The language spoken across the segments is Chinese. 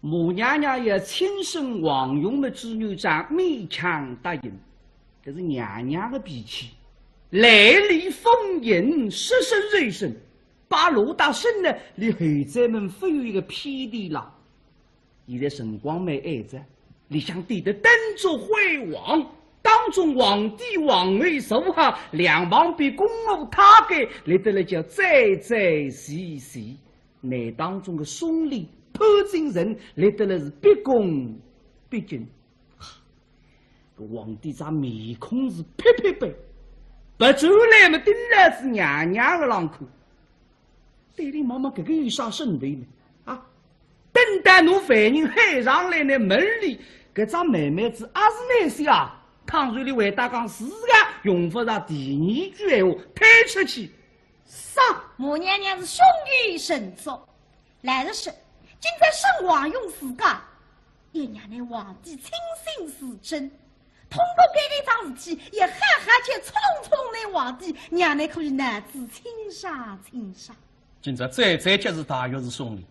母娘娘也亲生王勇的子女长勉强答应，可是娘娘的脾气来历丰盈，失身锐身，把罗大生呢离后宅们非有一个偏地了。现在辰光没挨着，你想对着登着辉煌，当中皇帝皇位手下两旁边公务他给来得了叫再再细细，内当中的孙俪潘金人来得了是毕恭毕敬。皇帝这面孔是撇撇白，不走来嘛，盯来是娘娘的浪口。对你妈妈这个有啥身份呢？啊，等待侬反应喊上来呢，门里搿张妹妹子也是那些啊。倘若你为大讲自家用不上第二句闲话，推出去，杀！母娘娘是胸有神作，来的是今在圣王用自家，爷娘乃皇帝亲信是真。通过这个桩事体，也哈哈且匆匆的皇帝，娘乃可以男子轻杀轻杀。今朝再接是大约是送礼，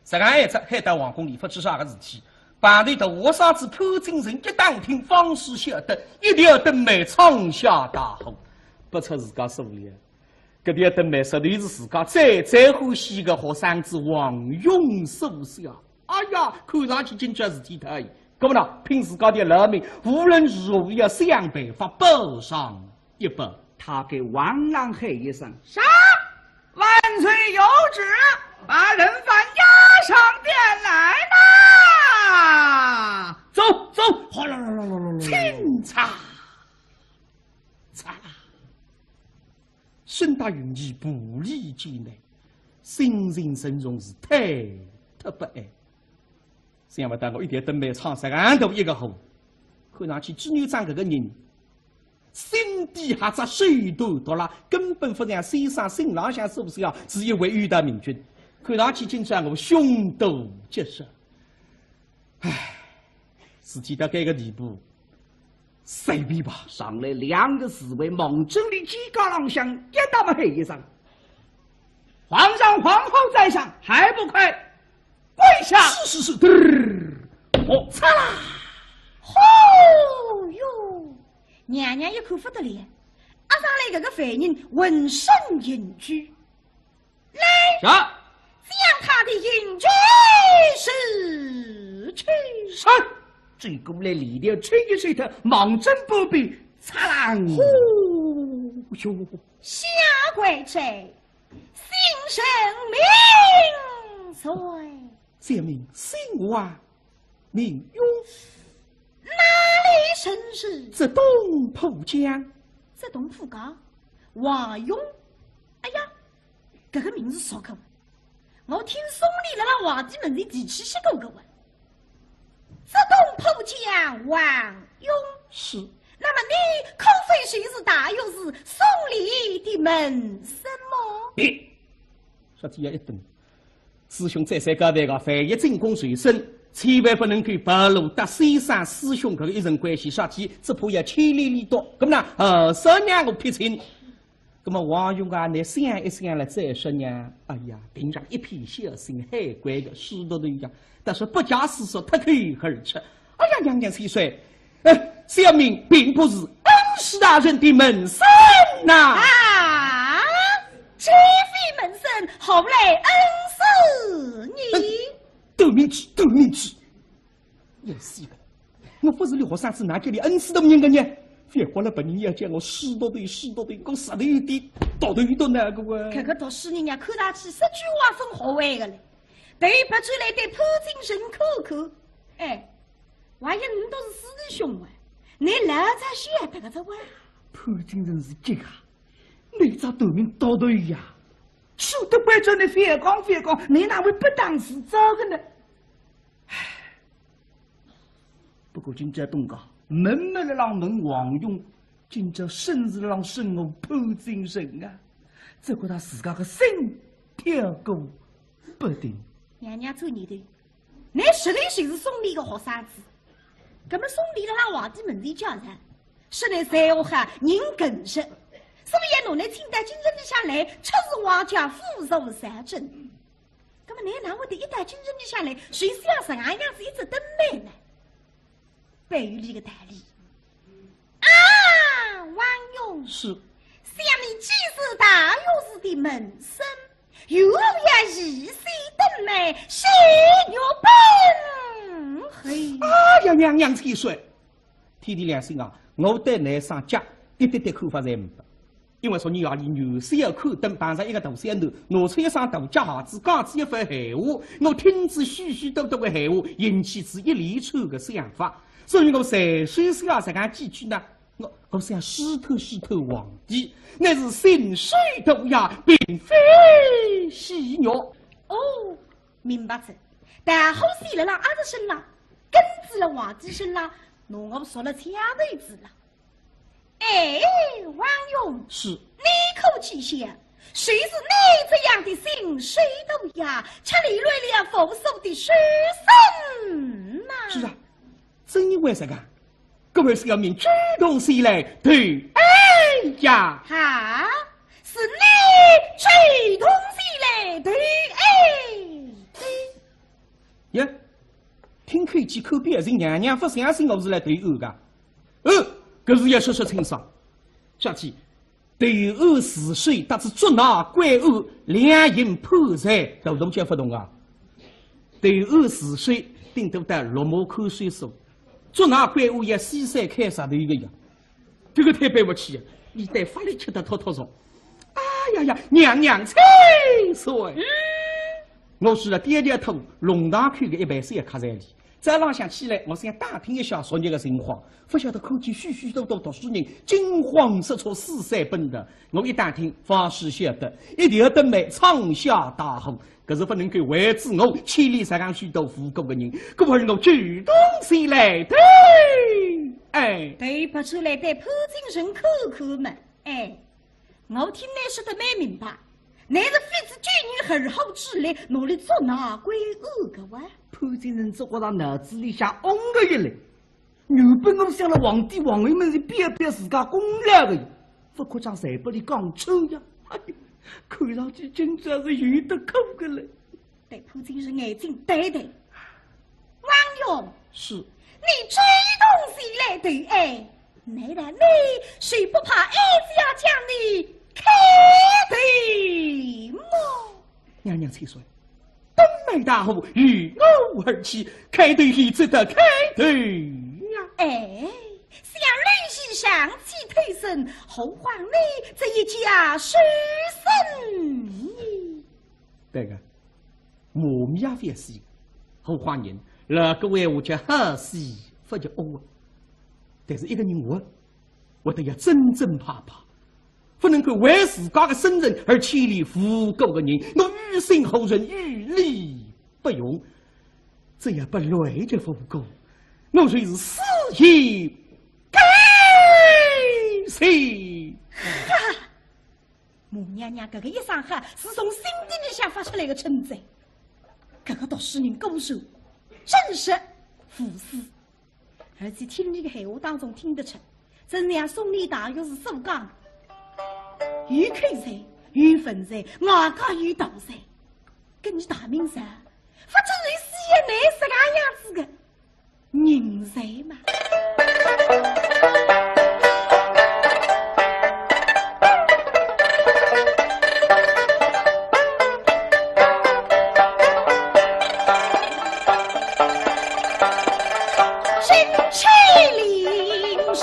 这个一只还到皇宫里发生啥个事体？旁边的和尚子潘金人一打听方式晓得，一定要等妹闯下大祸，不出自家所料。搿点等妹实在是自家最欢喜的学生子王勇所想。哎呀，看上去今朝事体太。搿么呢，凭自家的老命，无论如何要想办法报上一报。他给王朗喊一声：“杀！万岁有旨，把人犯押上殿来啦！走走，哗啦啦啦啦啦，清查查啦！孙大云仪不理解呢，心情神容是太不安。想不到我一点都没唱3头一个好，看上去织女长这个人，心底下只水都多了，根本不像先生新郎相是不是呀？是一位玉大明君，看上去今朝我凶斗结实。唉，事体到这个地步，随便吧。上来2个侍卫猛整的几家郎相，一打么黑一声：“皇上皇后在上，还不快跪下！”是，我擦啦！哦哟，娘娘一口不得脸，阿上来这个犯人闻声隐居，来，啥？将他的隐居死去。是，追过来里头吹一吹头，忙针不比，擦啦！呼哟，下跪罪，新生名罪。这名姓王名勇，哪里生事？这东浦江，这东浦江，王勇。哎呀，这个名字熟口。我听宋礼了那皇帝门前提起些公个问。这东浦江王勇是。那么你可非谁是大有是宋礼的门生么？咦，说这样一顿。师兄再三交代个，万一进宫随身，千万不能够暴露得先生师兄这个一人关系，杀体只怕要千里里多。咁么呢，少让我撇清。咁么王勇啊，你想一想了再说呢？哎呀，平常一片小心，海乖的，许多人讲，但是不假思索，脱口而出。哎呀，娘娘千岁，小民并不是恩师大人的门生呐。啊，岂非门生，后来恩师你？斗明智，也是的。我不是你学生子，哪叫你恩师都不认个呢？别花了本人要叫我许多对，我实在有点到头有多那个哇。这个读书人家看上去10句话分好玩的嘞，对不出来对潘金神口。哎，万一你都是师弟兄啊，你老早晓得个这话。潘金人是这个，你咋斗名到头呀？说得怪着你反光，你哪会不当是这个呢？唉，不过今朝东家门门的让门王勇，今朝生日让生我潘金人啊，这个他自家的心跳过不定。娘娘做你的，你实力就是宋礼的学生子，那么宋礼的让皇帝门前叫人，是你才华人更深。所以侬来清代今日里下来，确实王家富饶三珍。那么你哪会得一代精神的下来，谁是要是俺样子一直等待呢？白玉里个道理啊，王勇是，下面既是大勇士的门生，又要一岁等待，谁有本？嘿，哎呀，娘娘千岁，天地良心啊，我对你上家一点点看法侪唔得。因为说你要离牛小口等碰上一个大山头，拿出一双大夹鞋子，讲起一番闲话，我听至许许多多的闲话，引起至一连串的想法，所以我随手是要这样几句呢？我想试透皇帝，那是心水毒呀，并非戏肉。哦，明白子。但后死了啦，阿子身啦，根子了皇帝身啦，侬我说了前头子了。哎，王勇，是你可气想，谁是你这样的心水毒呀？吃里乱了丰收的书生呐？是啊，正因为这个，各位是要命主动起来对哎呀！哈，是你主动起来对哎。呀，听口几口别人娘娘不相信我是来对殴的，可是要说说清爽。下去对殴是谁？但是捉拿归殴，两人破财，都动叫不动啊！对殴是谁？顶多得落马口水说，捉拿归殴也西山开啥的一个样，这个太对不起了。你得法律吃得妥妥说，哎呀呀，娘娘千岁！我是点点头，龙大口的一杯水卡在里。再浪想起来，我想打听一下昨日的情况，不晓得口气许许多多读书人惊慌失措，四散奔的。我一打听，方是晓得一条灯眉闯下大祸，可是不能够为止我千里上上许多富国的人，故而我主动先来对，哎，对不出来对普京人口口嘛，哎，我听你说的没明白。你是非子巨女很好之类，努力做哪归恶个哇？潘金人只觉得脑子里想嗡个一来，原本我想了皇帝皇后们是表表自家功劳的，不可将谁不里讲臭呀！哎呀，看上去真正是有得口个了。对潘金人眼睛对对，王勇是你主动起来对哎，难道你谁不怕儿子要将你？开对么？娘娘千岁，东北大户与我而起，开对喜值得开对呀！哎，想女婿上气推升，后皇你这一家书生。这个我们也非是后皇人，那各位我叫好戏，不叫恶。但是一个人我都要真正怕怕。不能够为自家的身人而千里扶狗的人，我于心后人于理不容，这也不累着扶狗，我虽是死也该死。哈，母娘娘这个一上哈是从心底里想发出来的称赞，这个读书人高手，真是服死。而且听这个闲话当中听得出，真让宋理大约是首讲。有口才，有分才，外加有道才，跟你大名噻，不知人死也难是个样子的人才嘛。身气凌世。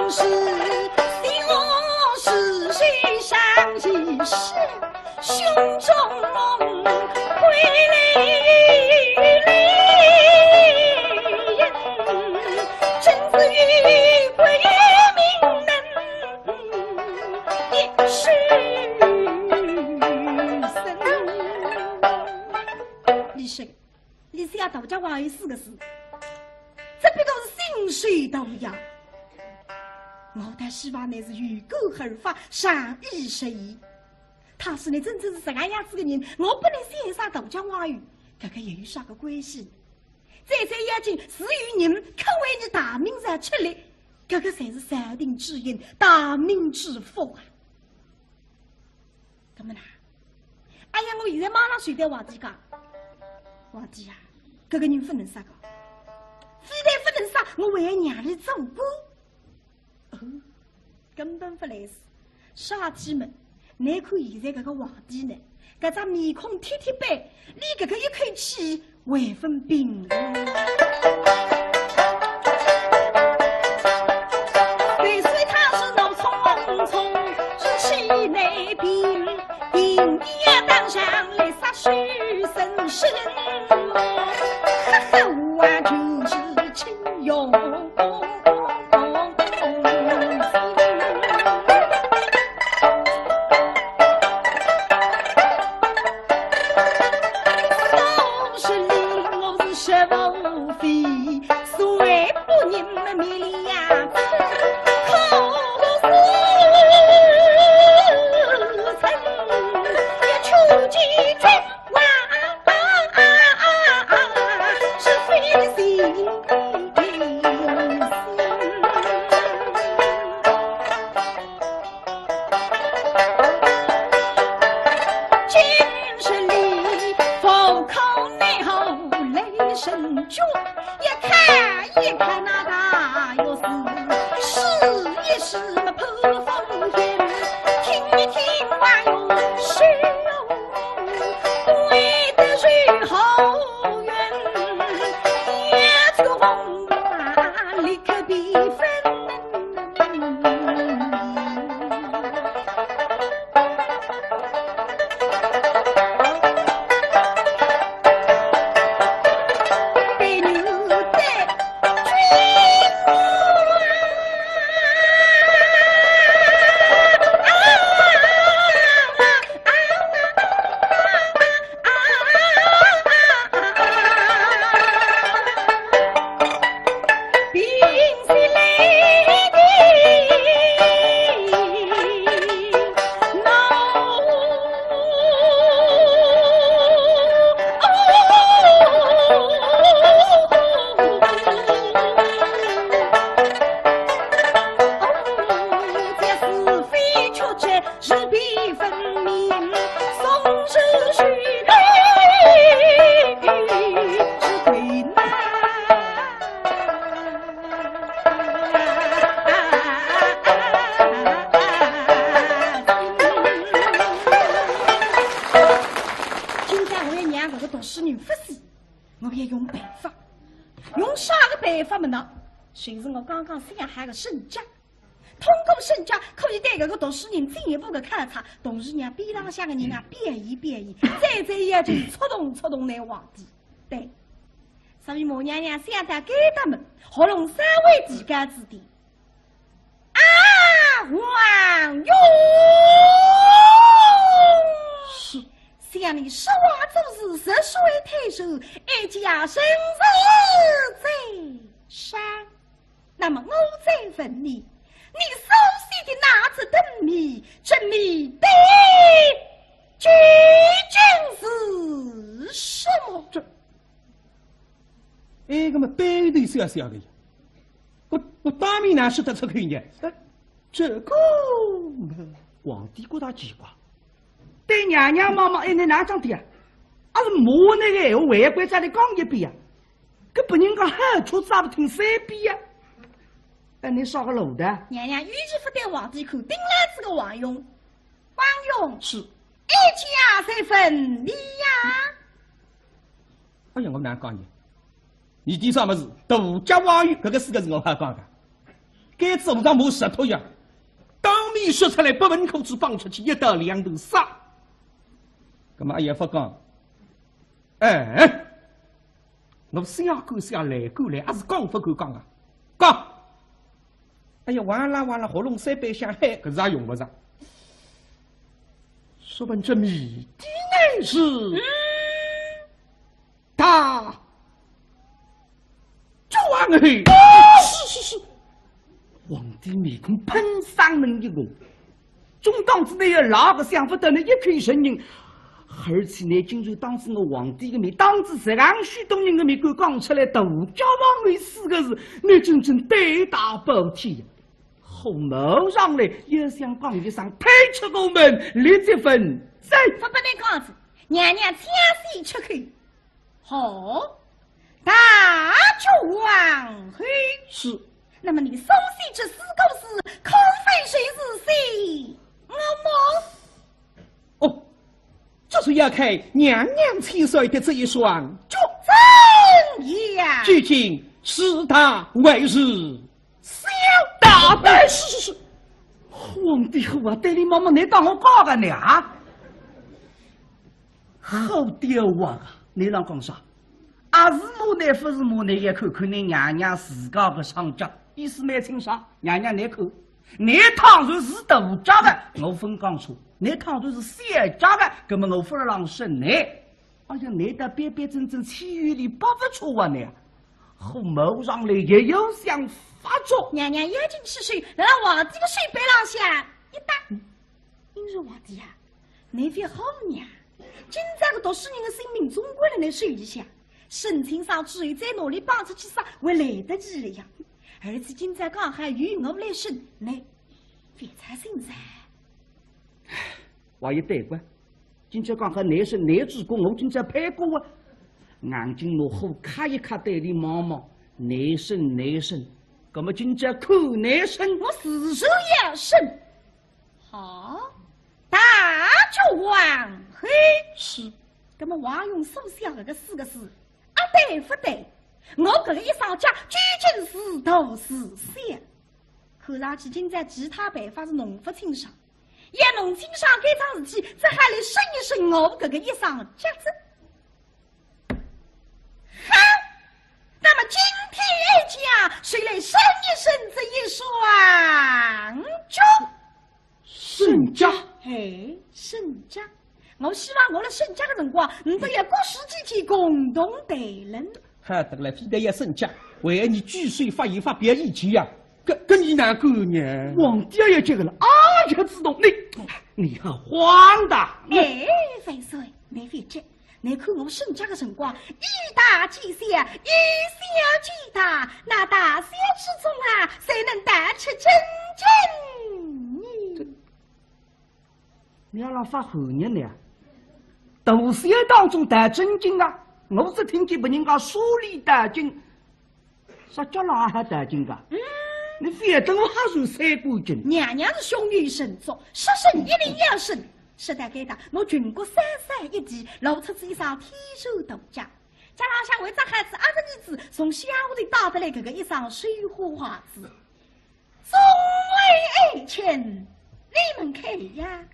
往事，心我是谁想起时，胸中梦归泪真子与归命能也是李生，你是要大家话有4个字，这边都是薪水都要。我的希望你是与狗而发，善意实意。他是你真正是这样样子的人，我不能欣赏大家话语，这个也有啥个关系？这眼睛是与人肯为你大明而出来，这个才是上帝之言，大明之福啊！怎么啦？哎呀，我现在马上睡在皇帝家。皇帝啊，这个人不能杀个，非但不能杀，我为娘里做过。哦，根本不来事。杀鸡们，你看现在这个皇帝呢，这张面孔贴贴白，连这个一口气还分冰冷。虽说他是怒冲冲，日气内冰，冰地当上来杀虚神神，呵呵，我就是秦勇。就是我刚刚想喊个圣驾，通过圣驾可以对这个读书人进一步的勘察，同时让边浪向的人啊变异变异，再也就触动那皇帝。对，所以母娘娘想在给他们合拢3位几干之地。啊，王勇是想你实话做事，实说太守，一家生死在山。那么我再问你，你手写的那只灯谜，这谜底究竟是什么？这个嘛，背头小小的呀，我当面哪说得出口呢？这个皇帝觉得奇怪，对娘娘妈妈还能哪张的呀？还是骂那个闲话，还归在你讲一遍呀？搿本人讲好处咋不听3遍呀？你烧个卤的，娘娘语气不对皇帝口，顶来这个王勇，王勇是一家才分离呀！哎呀，我哪讲你？你第啥么子？独家王语，这个4个字我还讲的。该走上没石头呀，当面说出来，把门口子放出去，一刀两头杀。咁么阿爷发讲，哎，我想过想来过来，还是讲不敢讲啊，讲。哎呀，完了，喉咙塞北想嗨，可是也用不上。说本这谜底乃是，他转黑，是，皇帝面孔喷上门一个，中档之内有哪个想不到呢？一片声音，而且呢，今日当时我皇帝的面，当时这样许多人的面敢讲出来，大家王为四个字，那真正对大包天呀！后谋上来，也想讲一声，推出我们立这份再不能讲子，娘娘请息出去。好，大主王嘿是。那么你松西这四个字，空非谁是谁？我么？哦，这是要看娘娘亲率的这一双脚。怎样？究竟是他为是小大胆？是，皇帝后啊，对你妈妈，你当我讲个呢？好刁啊！你啷讲啥？啊是母呢，不是母呢？也看看你娘娘自家的上脚，意思蛮清爽。娘娘你看，你倘若是大家的，我分讲错；你倘若是小家的，那么我分让生你。哎呀，你的边边正正，其余里不出啊你。后谋上来也有想发作。娘娘有进吃水，让皇帝的水杯上下一打。因是皇帝啊，你别好娘，今朝个读书人的性命，总归来受一下。申请上至于再努力帮出去啥，会来得及了呀。而且今朝刚还与我来生，你别猜心噻。话也对过，今朝刚好男生男主公，我今朝配过啊。眼睛落后看一看对你妈妈，男生，那么今朝看男生，我死手也生。好，大主王嘿是。那么王用手下那个四个字，啊对不对？我这个一上家，究竟是头是小，看上去今在其他办法是弄不清爽，也弄清爽这桩事体，这还来审一审我这个一上家子。好，那么今天一家，谁来审一审这一双脚？沈家，嘿，沈家。我希望我来沈家的辰光，你都要各司其职，共同对人。好得了，非得要沈家，为你据岁发言发表意见呀。跟你哪个呢？皇帝也这个了啊，也自动你很慌的。哎，废水，你别急。你看我沈家的辰光，以大欺小，以小欺大，那大小之中啊，谁能带出真正？你要让发后日呢？大小当中带真经啊！我只听见别人讲疏离带经，啥叫哪还带经噶？你非等我还算三过经。娘娘是雄于神族，失神一定要神。是的，给的，我全国三山一地，露出这一双天手独家。家老想为这孩子儿子从小的打得来这个一双水花花子，众位爱卿，你们看呀！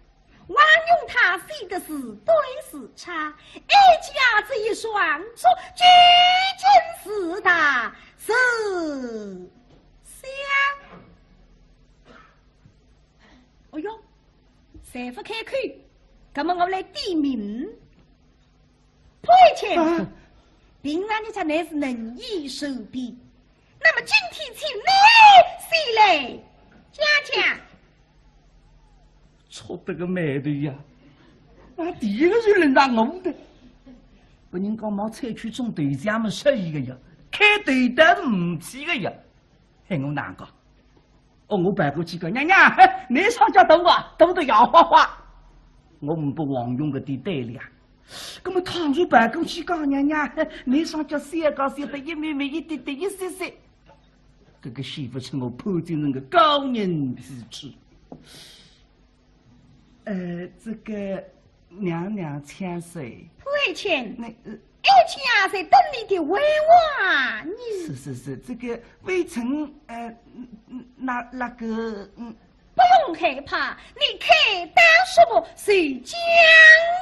王用他写的是对是差，一家这一双手，究竟是大是小？哎呦，谁不开口？那么我来点名。破前，平常你讲乃是能言善辩，那么今天请你谁来讲？错得个美头呀！那第一个就轮到我的。不人讲毛采取中队长们适宜个呀，开队的是唔起个呀。嘿，我难讲。哦，我摆过去个娘娘，你上家等啊，等得摇花花。我唔不枉用个的对了。那么倘若摆过去讲娘娘，你上家写个写得一枚枚一点点一些些，这个媳妇成我判定人个高人之处。这个娘娘千岁，破前，那爱卿啊，在等你的为娃，你是，这个微臣那个不用害怕，你开当什么谁讲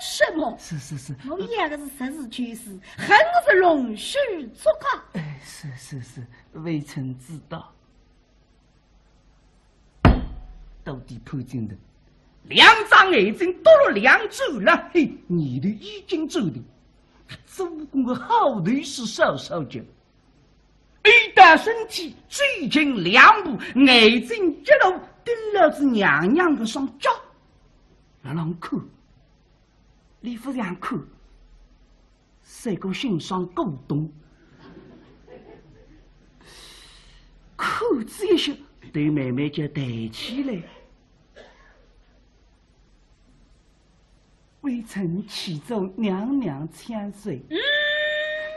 什么。是，我两个是实事求是，恨是容许做个。哎，是，微臣知道。到底判定的两张眼睛多了两周了，嘿，你的已经走的，做工的好头是少少脚，一旦身体最近2步，眼睛一路盯了是娘娘的双脚，让人看，李夫人看，三个心上鼓动，口子一些，对妹妹就抬起来。微臣启奏娘娘千岁。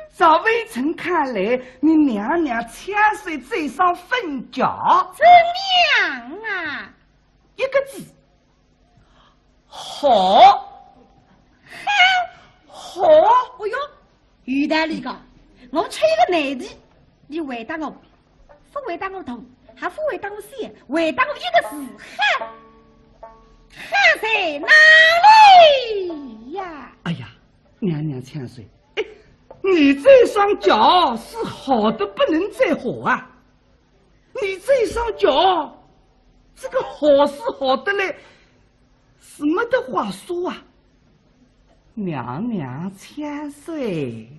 照微臣看来，你娘娘千岁嘴上分脚。怎样啊？一个字，好。好。哦哟，于大理讲，我吹个内地，你回答我，不回答我头，还不回答我先，回答我一个字，汉。汉在哪里呀？哎呀，娘娘千岁，哎，你这双脚是好的不能再好啊！你这双脚，这个好是好的嘞，是没得话说啊！娘娘千岁。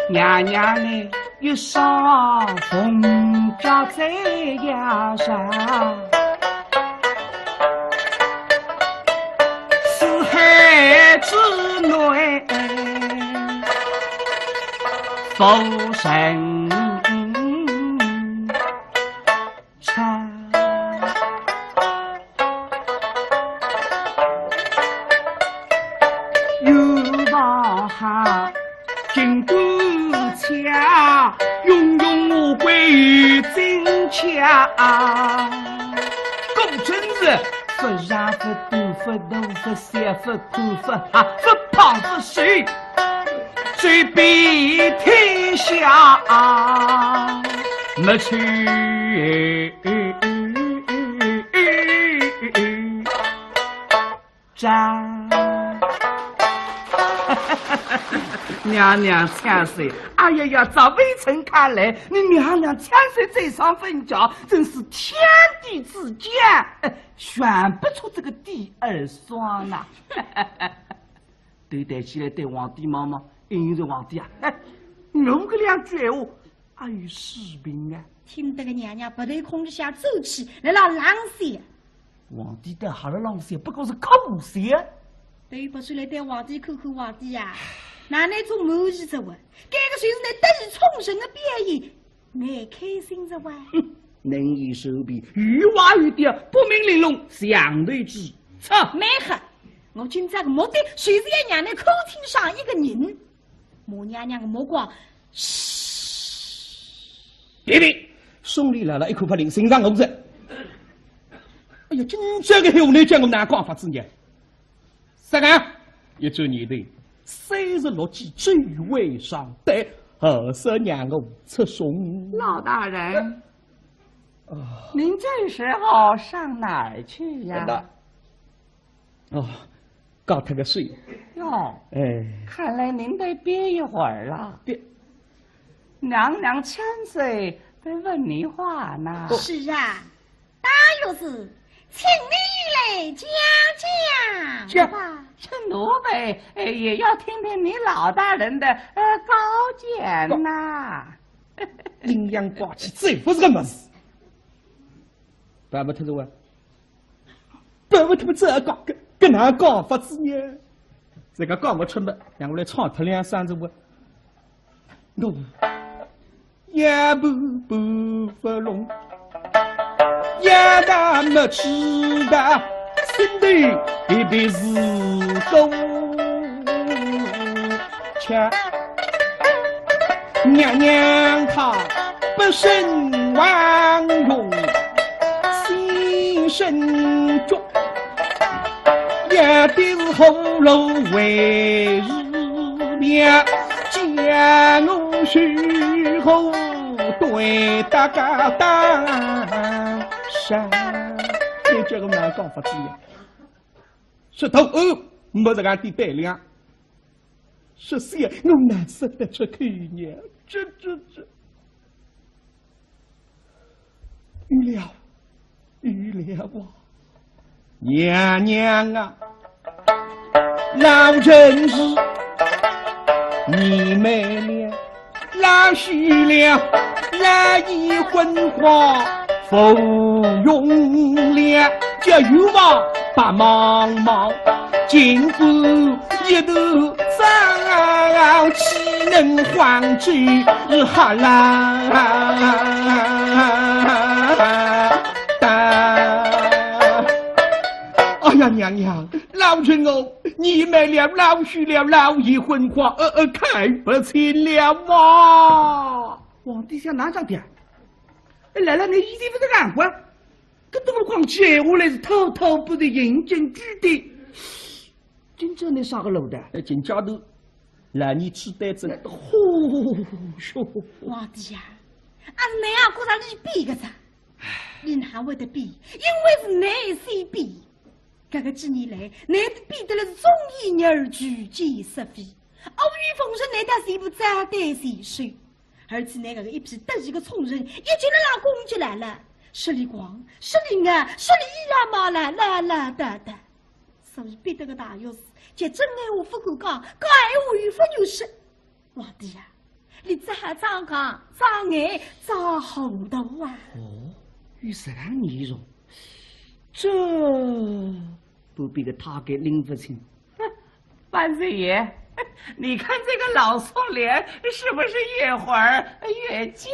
娘娘呢，一双凤脚在腰上，四海之内福神昌，有把哈金箍枪，勇勇无悔真枪。公孙子，不然不多不多不少不苦不哈不胖不瘦，最比天下没去战。娘娘千岁，哎呀，照微臣看来，你娘娘千岁这双分脚真是天地之间，选不出这个第二双呐。对待起来对皇帝妈妈，因着皇帝啊，弄个两句话，还有士兵啊。听得个娘娘不对空下走起，来了浪些。皇帝的哈了浪些，不过是口些。对不起来对皇帝口口皇帝呀。那那种谋义之话，这个谁是那得意冲神的表演，你开心着哇？能言善辩，语话语调不明玲珑，相对之差。没很，我今这个目的，谁是要娘娘口听上一个人？我娘娘的目光，嘘！别，送礼来了一口不灵，心上我子。哎呀，今这个后来叫我哪讲法子呢？啥个？一周年的。36计最为上得，何时让我出送？老大人，您这时候上哪儿去呀？哦，搞他个睡。哟，哎，看来您得憋一会儿了。憋，娘娘千岁得问你话呢。是啊，大有事，请你来讲吧。这奴婢也要听听你老大人的高见呐。阴阳怪气，这不是个么事。办不脱是吧？办不脱这讲跟哪讲法子呢？这个讲不出么，让我来唱脱两三字话。我也不不龙，也大没吃的。心里一辈子都强，娘娘她不胜王容，心神重，也必是红楼为是娘，将我许后对大家当山。你这个哪讲法子呀？石头哦，没这个的胆量。说些我难说得出口呢，这。预料啊，娘娘啊，老臣是你们了，老许了，那一昏花风涌了，这欲望把茫茫，金子一头早岂能还去哈啦？哎呀，娘娘，老臣哦，你买了老许了，老一昏花，看不清了嘛。皇帝想哪张点？来了，你一定不是干活，这都不光接下来是偷偷不得引进据的。今朝你啥个路的？今朝头让你吃单子，呼哟！皇帝呀，俺是你啊，过上你比个啥？你哪会得比？因为是你先比。这个几年来，你比得了是忠义儿举荐实非，阿谀奉承你的全部招待谁收？而且那个一批得意的宠人，一进来老公就来了，十里光，十里眼，十里伊拉马啦啦啦哒哒。所以逼得个大钥匙，就真爱我不敢讲，讲爱我又不有事。皇帝呀，你这还张讲张眼张红头啊？哦，有这样内容，这不比个他给拎不清。万岁爷，你看这个老宋脸是不是越会儿越精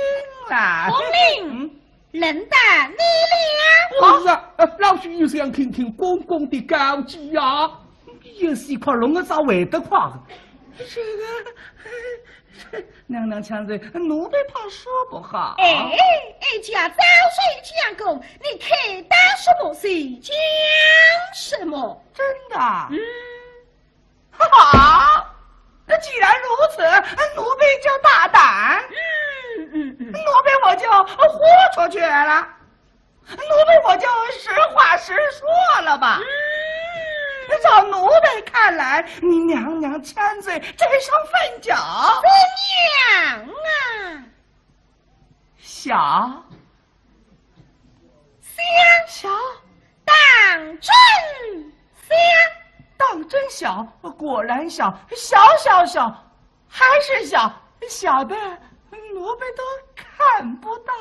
了？皇令，人大你了。是啊，老许又想听听公公的高级呀。有时块龙个咋会得快？这个娘娘强嘴，奴婢怕说不好。哎，家早睡相公，你看到什么谁讲什么？真的？好，那既然如此，奴婢就大胆。奴婢我就豁出去了，奴婢我就实话实说了吧。照奴婢看来，你娘娘千岁沾上粉脚。娘啊，小小当真当真小，果然小，小，还是小的奴婢都看不到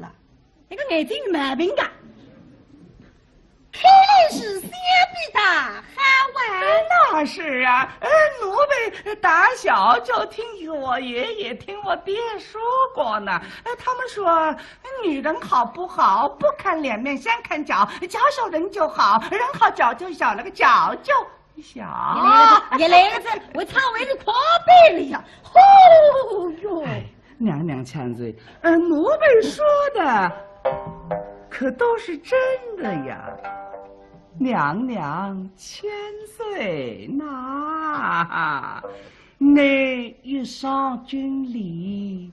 了。那个眼睛没病的。看来是相比大好玩。那是啊，奴婢打小就听我爷爷听我爹说过呢。他们说女人好不好，不看脸面先看脚，脚小人就好，人好脚就小，那个脚就小。你来子我操为是狂背了呀！哦哟，娘娘千岁，奴婢说的可都是真的呀。娘娘千岁呐，你一上军礼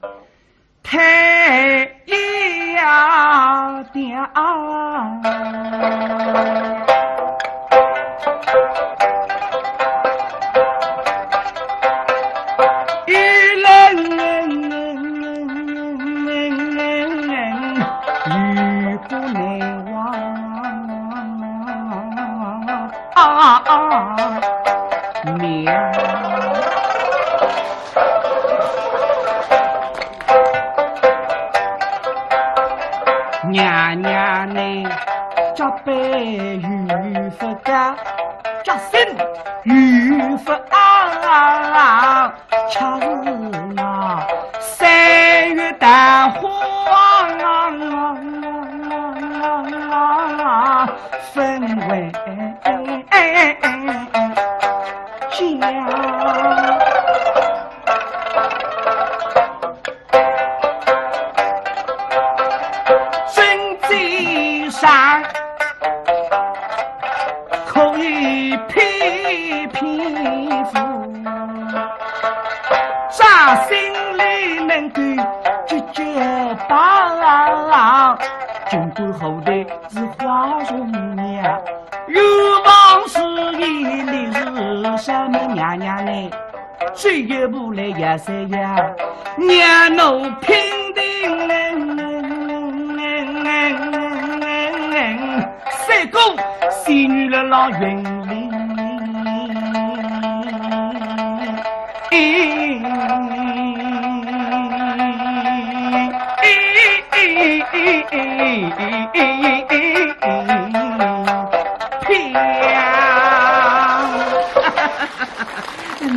太了点娘娘呢，叫白玉佛家，叫声玉佛啊，恰是那3月淡花分为家。上可以皮皮肤，扎心里能够结巴，尽管后代是花容娘，有往事眼里是什么娘娘呢？这一步来呀塞呀，娘奴平定三公仙女了老云里。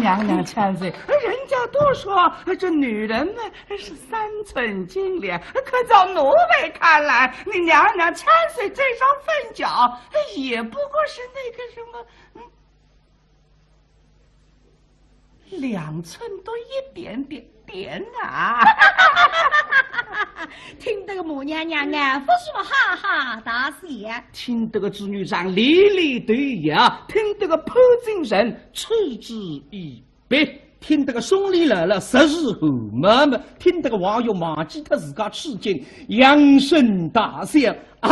娘娘千岁，人家都说这女人们是三寸金莲，可照奴婢看来，你娘娘千岁这双凤脚也不过是那个什么2寸多一点点啊！听得个母娘娘啊，不是我哈哈大笑；听得个织女长哩哩对呀，听得个潘金神嗤之以鼻，听得个兄弟来了实是后妈妈，听得个网友忘记他自家吃惊，扬声大笑，哎！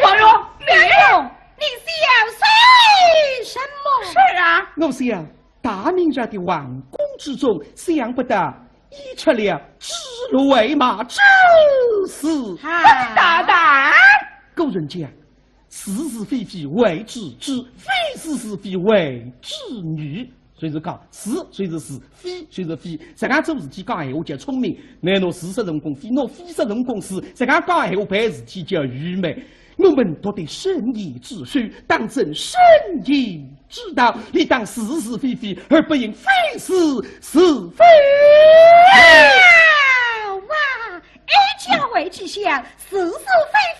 网友，你笑什么？是啊，我想大明朝的王宫之中，想不到已出了指鹿为马之事。大胆！古人讲，是是非非谓之知，非是是非谓之女。所以说讲是，所以说是非，所以说非。这样做事体讲闲话叫聪明，难道事实成功非？拿非实成功是这样讲闲话办事体叫愚昧。我们都得慎言之书，当真慎言之道，理当是是非非，而不应非是是非。哇！一家为之想，是是非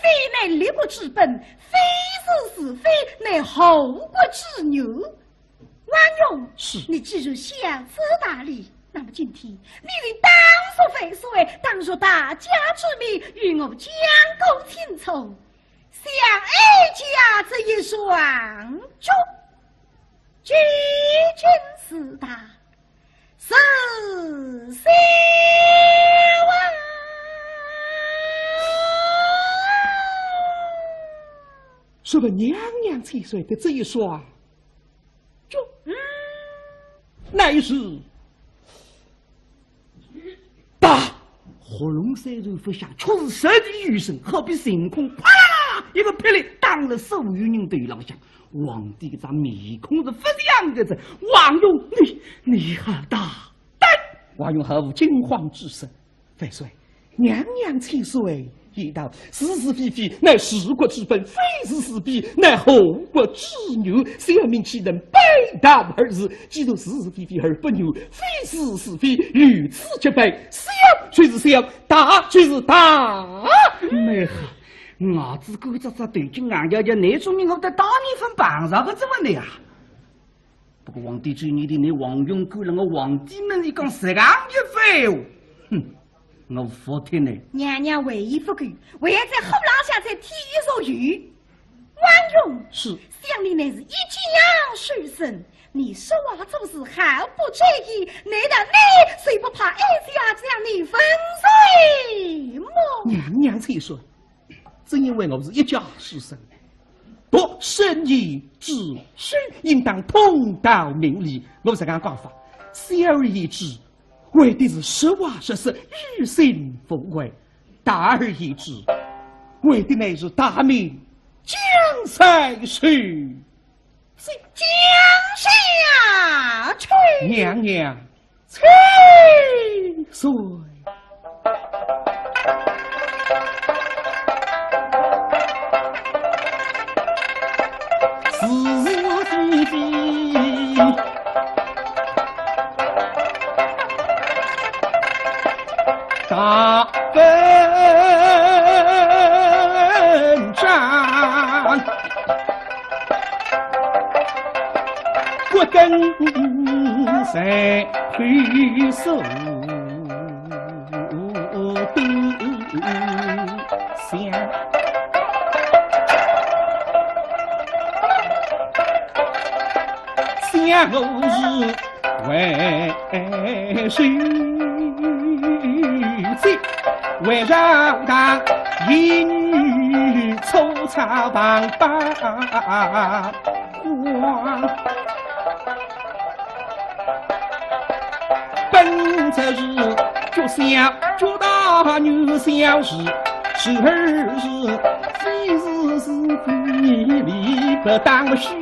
非乃立国之本，非是是非乃后国之牛。王勇，是你既然想此大理，那么今天你得当说非说，当说大家之面，与我讲究清楚。像一家这一双足，举君四大，是希望。说吧，娘娘7岁的这一双足，乃是大活龙山人不下，却是十地雨声，好比晴空，啪啦一个霹雳，当了所有人头上向。皇帝这张面孔是发亮的，王勇，你好大胆！王勇毫无惊慌之色。万岁，娘娘7岁已到，是是非非乃十国之本，非是是非乃后国之牛。谁要命岂能背道而驰？既然是是非非而不牛，非是是非与此结背，小虽是小，大虽是大。没好。我只顾着对镜眼要那种人，我得打你份棒上个怎么的呀？不过皇帝追你的那王勇够了我皇帝们一讲十样一废话，哼，我服听呢。娘娘唯一不够，唯要在后廊下再添一首语。王勇是想你乃是一将书生，你说话做事毫不介意，难道你谁不怕哀家将你粉碎吗？娘娘才说。正因为我是一家书生，读慎言之书，应当通达明理。我是讲讲法，小而言之，为的是实话实说，于心奉为；大而言之，为的乃是大明江山去。江下去，娘娘千岁。是是非非，大本章，国根在推手都想。想我是为谁？为让当一女粗茶旁把光，本则是脚小脚大女小事，时而是非是是非理不当虚，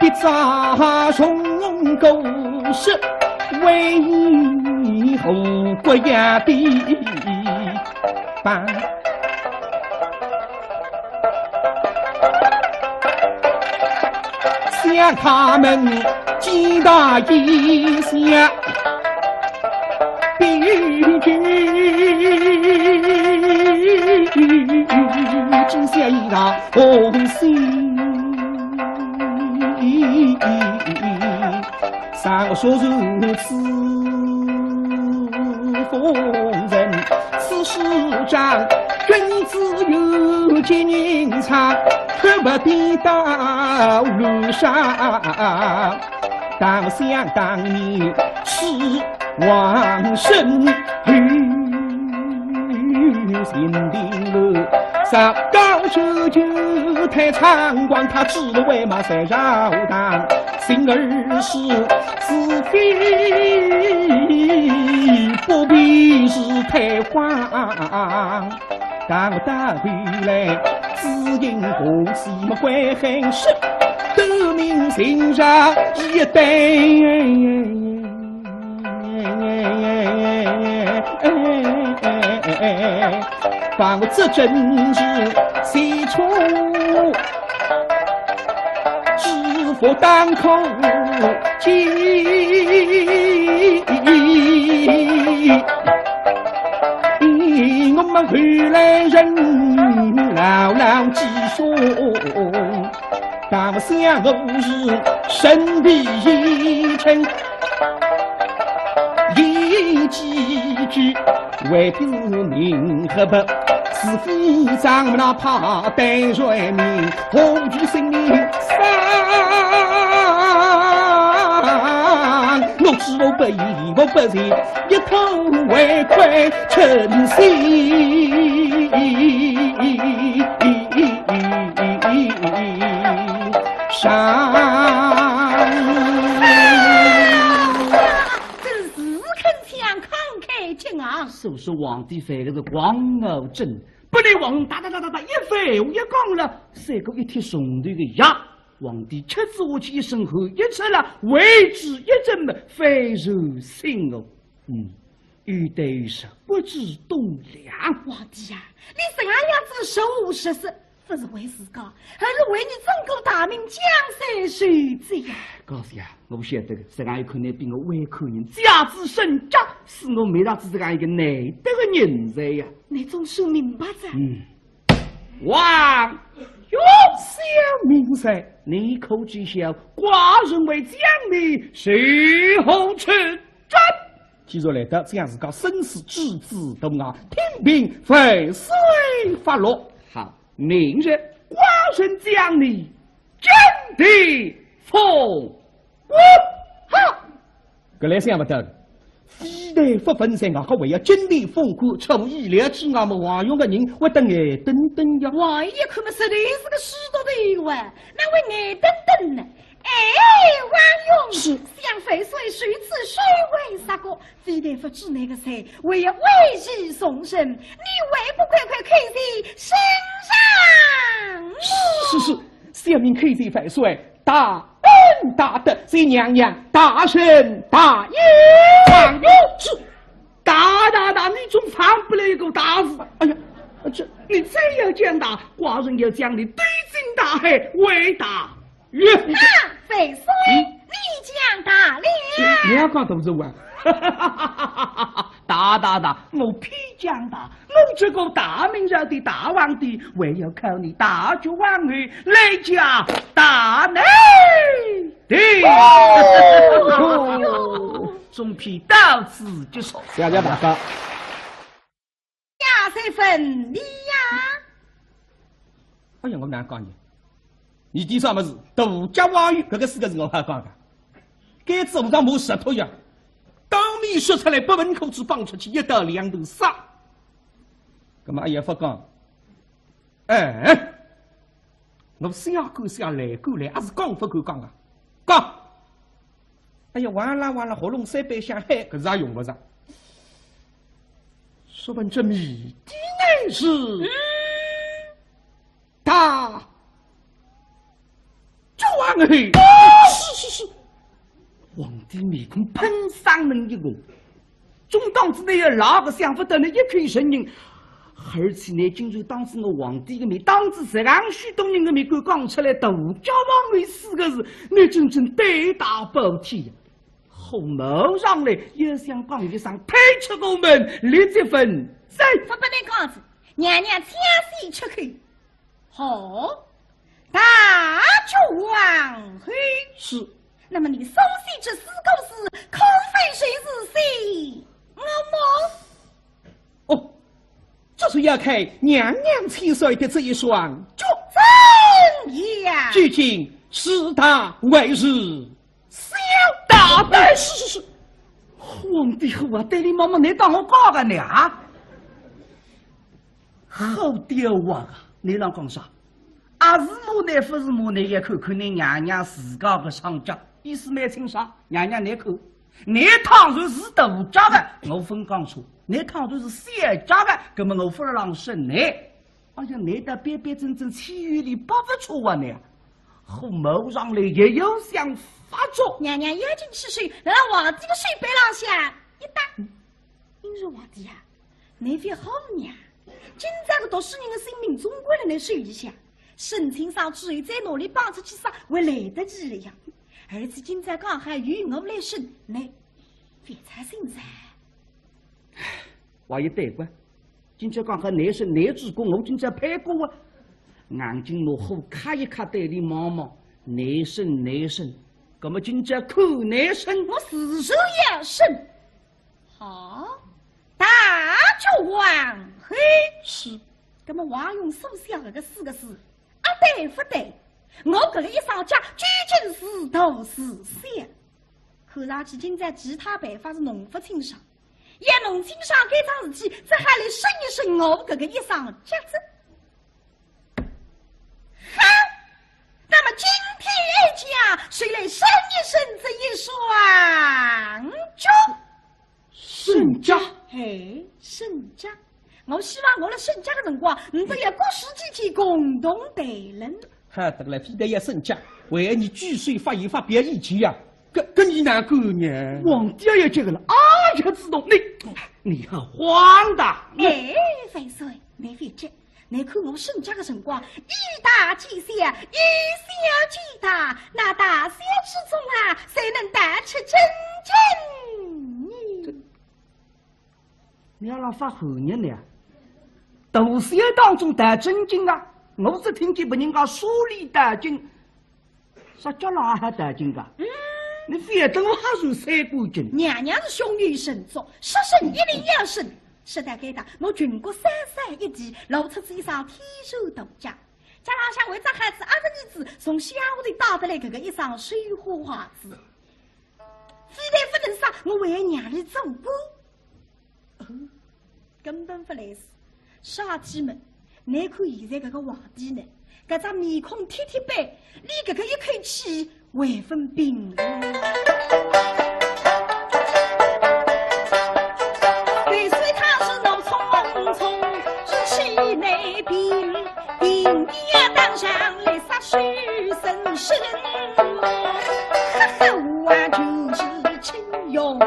一扎松狗食为后国家的帮。向他们击打一下必须只下一道红心，上说如此风人，此事长君子有见人长，可不必到路上。当想当年是王生心定了，上高手就太猖狂，他只为马赛绕荡，心儿是是非，不必是太慌。当我打回来，只因红旗么会很实，得名心上一对。把我这真是写出知否当口记，我们回来人牢牢记住，但我想我是身体一尘，一几句为的是名和不是非长那怕得罪名，红举心里伤，我知我不义我不仁，一头为愧称心伤。说是皇帝犯的是光傲症，不能王打一废话一讲了，三个一贴松头的牙。皇帝吃自我去一声后，一吃了为之一阵的非如心哦。欲对于是不知动量。皇帝呀，你这样子手实事，不是为自家，而是为你整个大明江山受罪呀！告诉呀，我不晓得，这样有可能比我胃口人家子身家，是我没大子这样一个难得的人才呀。你总算明白着。王哟，小明才，你口之小，寡人为将你随后出战。既然来到这样子搞生死之子动啊，听凭非随发落。好，明日寡人将你真的封我。好，格来想不到的，非得不分散啊，还为要真的封官，出乎意料之外么？王勇的人会等眼瞪瞪呀。王爷可么实在是个许多的冤枉，那会眼瞪瞪呢？哎，王勇是想废水谁此谁为啥个？非得不知那个谁，为要为其送身，你为不快快开在身上？是，小民开在废水，大恩大德，随娘娘大圣大爷。王勇是大，你总放不了一个大字。哎呀，这你再要讲大，寡人要将你对进大海为大冤。废水，你讲大了。你要讲都是我。大，我偏讲大，我这个大明朝的大皇帝，唯有靠你大举王女来家大内的。总批到此结束。小家大哥，亚谁分你呀？哎呀，我哪讲你？你第啥么子？独家王玉，这个4个字我还讲的，该走上没石头呀，当面说出来，把门口子放出去，1刀2头杀。干嘛也不讲？哎，我想过想来过来，还是讲不够讲啊？讲！哎呀，完了，喉咙3杯想嗨，可是也用不上。说本这谜底乃是他。就完了嘿！是，皇帝面孔喷上门一个，中档之内哪个想不到呢？一口声音，而且呢，今日当时我皇帝的面，当时这样许多人的面敢讲出来，独家王位4个字，那真正对大包天呀！后谋上来也想讲一声，推出我们立这份再不能讲子，娘娘请先出去。好。大主王嘿是，那么你松西这4个字，空非谁是谁？我哦，就是要看娘娘亲率的这一双脚。怎样？究竟是他为是小大胆？是，皇帝后啊，对你妈妈，你当我讲个呢？好刁啊！你让讲啥？啊是母呢，不是母呢？也看看你娘娘自家的上家，意思蛮清爽。娘娘你看，你倘若是独家的，我分讲错；你倘若是小家的，根本我分让生你。哎呀，你的边边正正，其余里不错啊你。后谋上来也有想发作。娘娘有进是水，让皇帝的水杯上下一打。因是皇帝啊，你别好娘，今朝个读书人的性命，总归来手一下。申请上去再努力帮出去啥，会来得及了呀。儿子今朝刚还与我来生，来，别猜心噻。话也对关，今朝刚和男生男主公，我今朝配过啊。眼睛落后看一看对你妈妈，男生，那么今朝看男生，我死手也生。好，大主王嘿是，那么王用手下那个4个字。对不对？我这个一上家，究竟是头是小？看上去今在其他办法是弄不清爽，也弄清爽这桩事体，这还来审一审我这个一上家子。好，那么今天一家，谁来审一审这一双脚？沈家，嘿，沈家。我希望我的沈家的辰光，你都要各司其体，共同对人。好得了，非得要沈家，为你据岁发言发表意见呀。跟你哪个呢？皇帝也这个了，啊，就知道你很慌的。哎，废水，你别急，你看我沈家的辰光，以大欺小，以小欺大，那大小之中啊，谁能带出真正？你要让发后日呢？大小当中带真经啊！我只听见别人讲书里带经，啥叫哪还带经噶？你非等我还算3过经。娘娘是雄于神族，杀生一定要生。时代改大，我全国3山一地，露出这一双天手独家。家浪向为这孩子2个儿子，从小的打得来这个一双水花花子。非但不能杀，我为娘里做官。根本不来事。杀鸡们，你看现在这个皇帝呢，这张面孔铁铁白，连这个一口气未分冰冷。虽说他是怒冲冲，志气内平，平地当上来杀许神神，哈哈，我就是秦勇。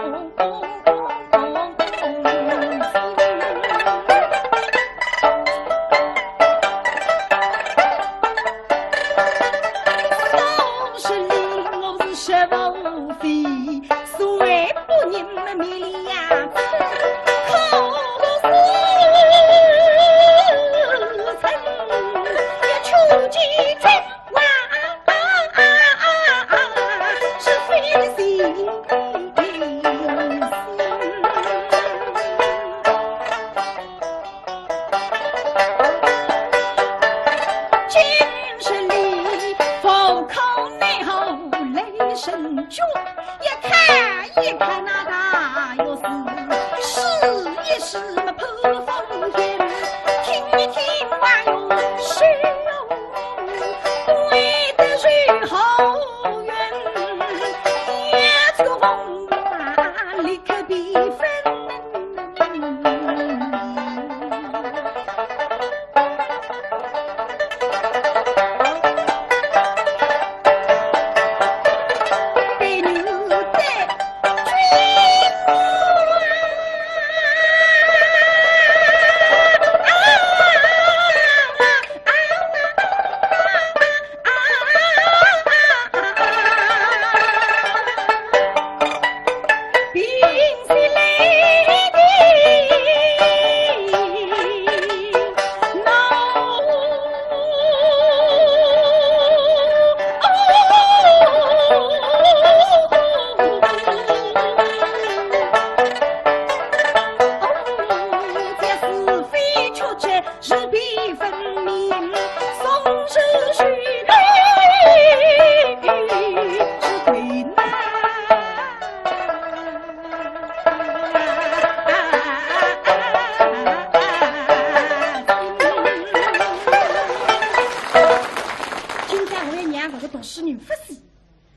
个读书人不死，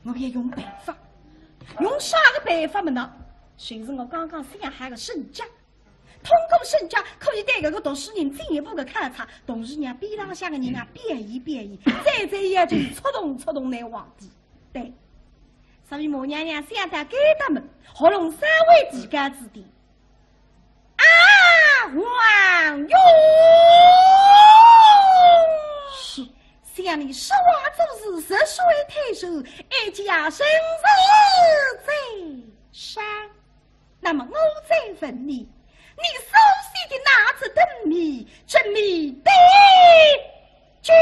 我也用办法。用啥个办法么呢？就是我刚刚想喊个身家，通过身家可以对这个读书人进一步的勘察，同时让边浪向的人啊变异，再也就触动那皇帝。对，所以马娘娘想到给他们合拢三位几杆之地。啊，王勇是。想你实话做事，实水太守，一家生死在山。那么我再问你，你手写的那只灯谜，这谜底究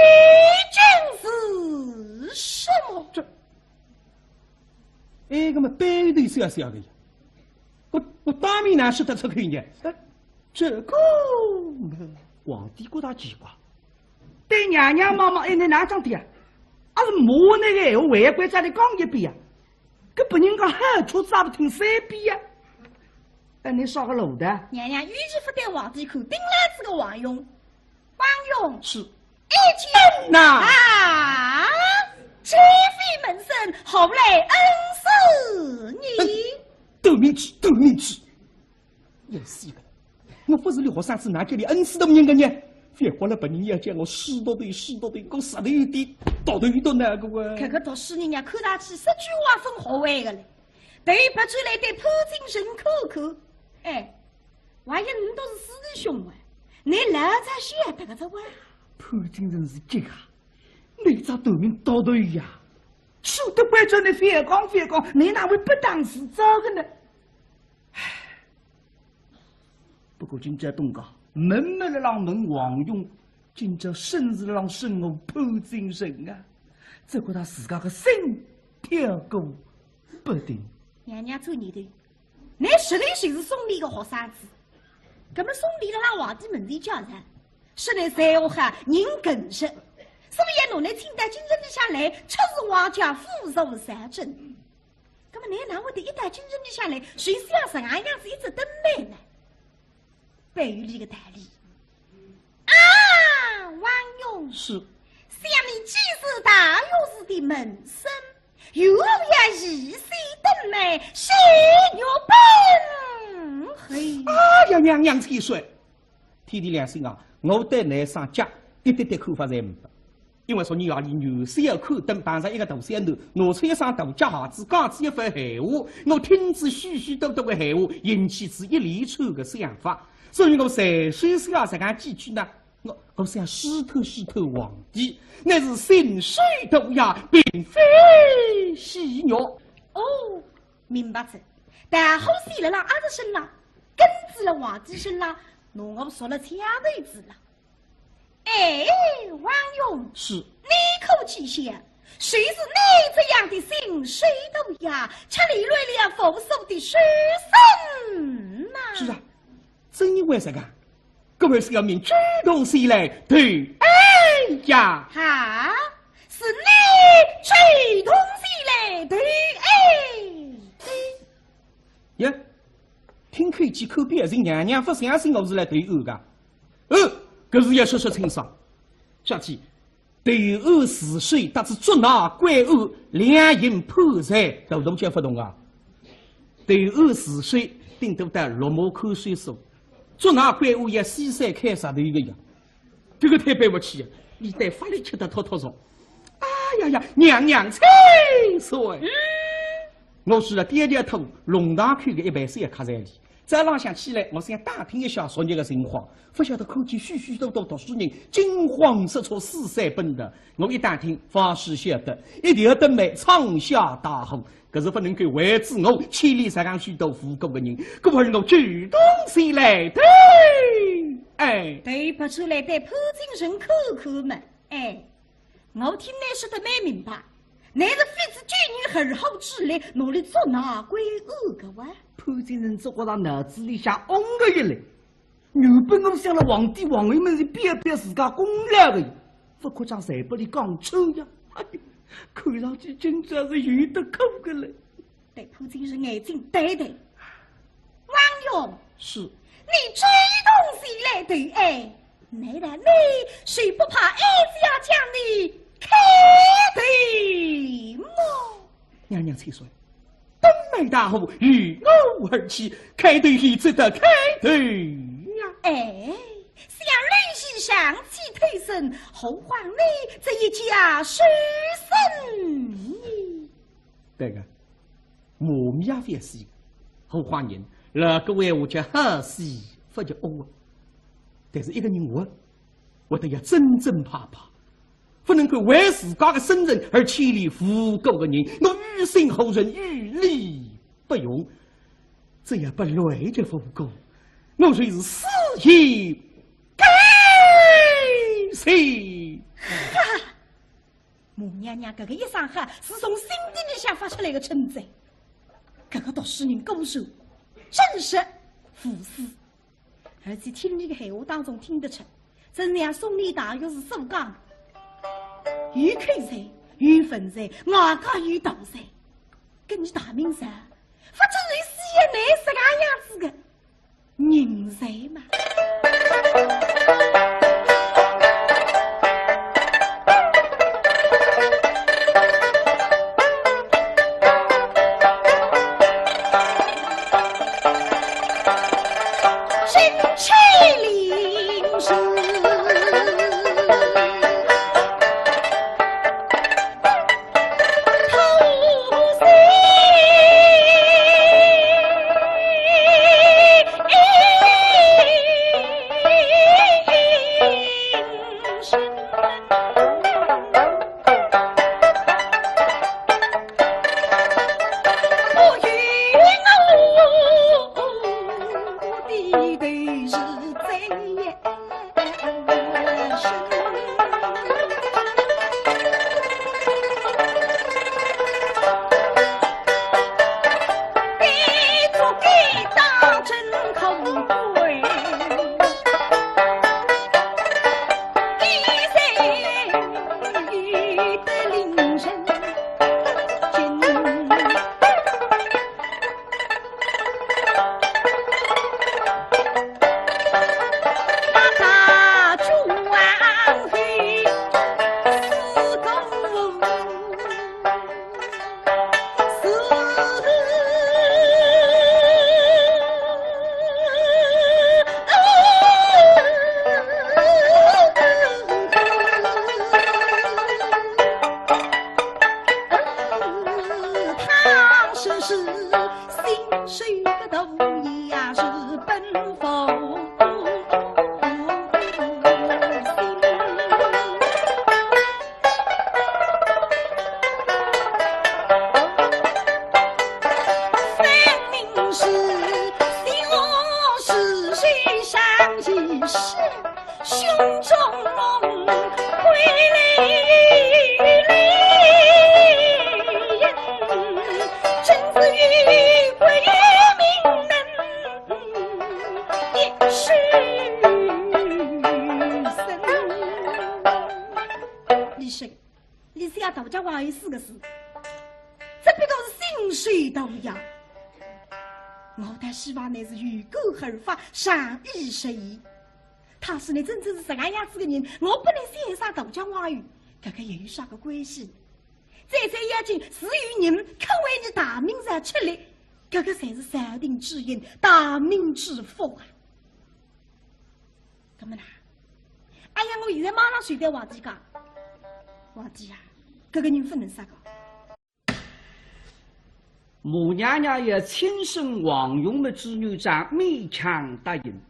竟是什么？那么对头是要晓得呀，我当面哪说得出口呢？这个皇帝觉得奇怪。对娘娘妈妈，那哪张的啊？还是摸那个闲话，外观在里讲一遍啊？搿本人讲好处咋不听三遍呀？你烧个炉的？娘娘语气不对皇帝看，顶来这个王勇，王勇是一见那啊，鸡飞门生，后来恩师你。斗明智，也是的。我不是你学生子，哪叫你恩师都不认个呢？别活了，本人要叫我死到对，我实在有点到头到那个哇。这个读书人家看上去10句话分好way的嘞，对不出来对潘金神口。哎，万一你都是师弟兄啊，你老早晓得个这哇？潘金神是这个，你咋斗名到头呀？说得怪叫你反抗，你哪会不当事者的呢？唉，不过今朝东家。门门的让问王勇，今朝生日让生我潘金神啊！这个他自家个心跳过不定。娘娘做你的，你实力就是送礼的学生子，那么送礼的让皇帝门前叫人，是你才华好，人更实，所以侬来清代今日里下来，确实王家富饶三真。那么你哪会得一代今日里下来，谁是要什么样子一直登美呢？背于这个道理啊，王勇是，想你既是大御史的门生，又要一世登美，谁有本？嘿，哎呀，娘千岁，天地良心啊！我对你上家一点点看法侪没，因为说你要里女小看灯碰上一个大山头，拿出一双大脚鞋子，讲出一番闲话，我听至许许多多的闲话，引起是一连串的想法。所以我随手是要这样几句呢？我想试透皇帝，那是心水毒呀，并非戏肉。哦，明白子。但后死了啦，阿子身啦，根子了皇帝身啦，侬我说了掐位子了。哎，王勇，是你口气想，谁是你这样的心水毒呀？吃里乱了佛手的书生呐？是啊。正因为这个，各位是要命主动起来对哎呀！哈，是你主动起来对哎呀，听口气口边是娘娘不相信我是来对殴的，可是要说说清爽。下去对殴是谁？但是捉拿归殴，两人判裁，都动就不动啊！对殴是谁？顶多得落马口水说。捉拿怪物也西山开啥的一个样，这个太对不起，你得法力吃得妥妥爽。哎呀，娘千岁！我是点点头，龙堂口的一百岁卡在里。再浪想起来，我想打听一下昨日的情况，不晓得口气许多读书人惊慌失措，四散奔逃。我一打听，方是晓得一条灯眉闯下大祸。可是不能够为自我千里上许多富国的人，故而我主动起来对，哎，对不出来对潘金神口嘛，哎，我听你说的没明白，你是非子眷女很好之类，努力做哪归恶个哇？潘金神只觉得脑子里想嗡个一来，原本我想了皇帝皇位们是表自家功劳的，不可将谁不里讲出呀？哎呀，看上去真正是有得口的了。对潘金神眼睛对，王勇是你主动起来对哎，你谁不怕哀家将你开对？娘娘才说，东门大户与我而起，开对戏值得开对呀。哎，想人喜上气推升，后皇你这一家是甚？这个我们也非是后皇人，那个为我叫好戏不叫恶，但是一个人我都要真正怕怕，不能够为自家的身人而牵连腐朽的人，我于心后人于理不容，这也不累着腐朽，我虽是死也该死。哈！母娘娘这个一声哈，是从心底里想发出来的称赞。这个读书人高手，真是服死。而且听你的闲话当中听得出，真让宋理大约是苏讲，有口才，有分才，外加有道才，跟你大名上，不知谁是一男这个样子的人才嘛？善意实意，他是你真正是这个样子的人，我不能写上道家话语，这个有啥个关系？再要紧是与你们肯为你大明上出力，这个才是上天之恩，大明之福啊！怎么啦？哎呀，我现在马上随便皇帝讲，皇帝啊，这个人不能杀个。母娘娘也亲生王勇的子女长勉强答应，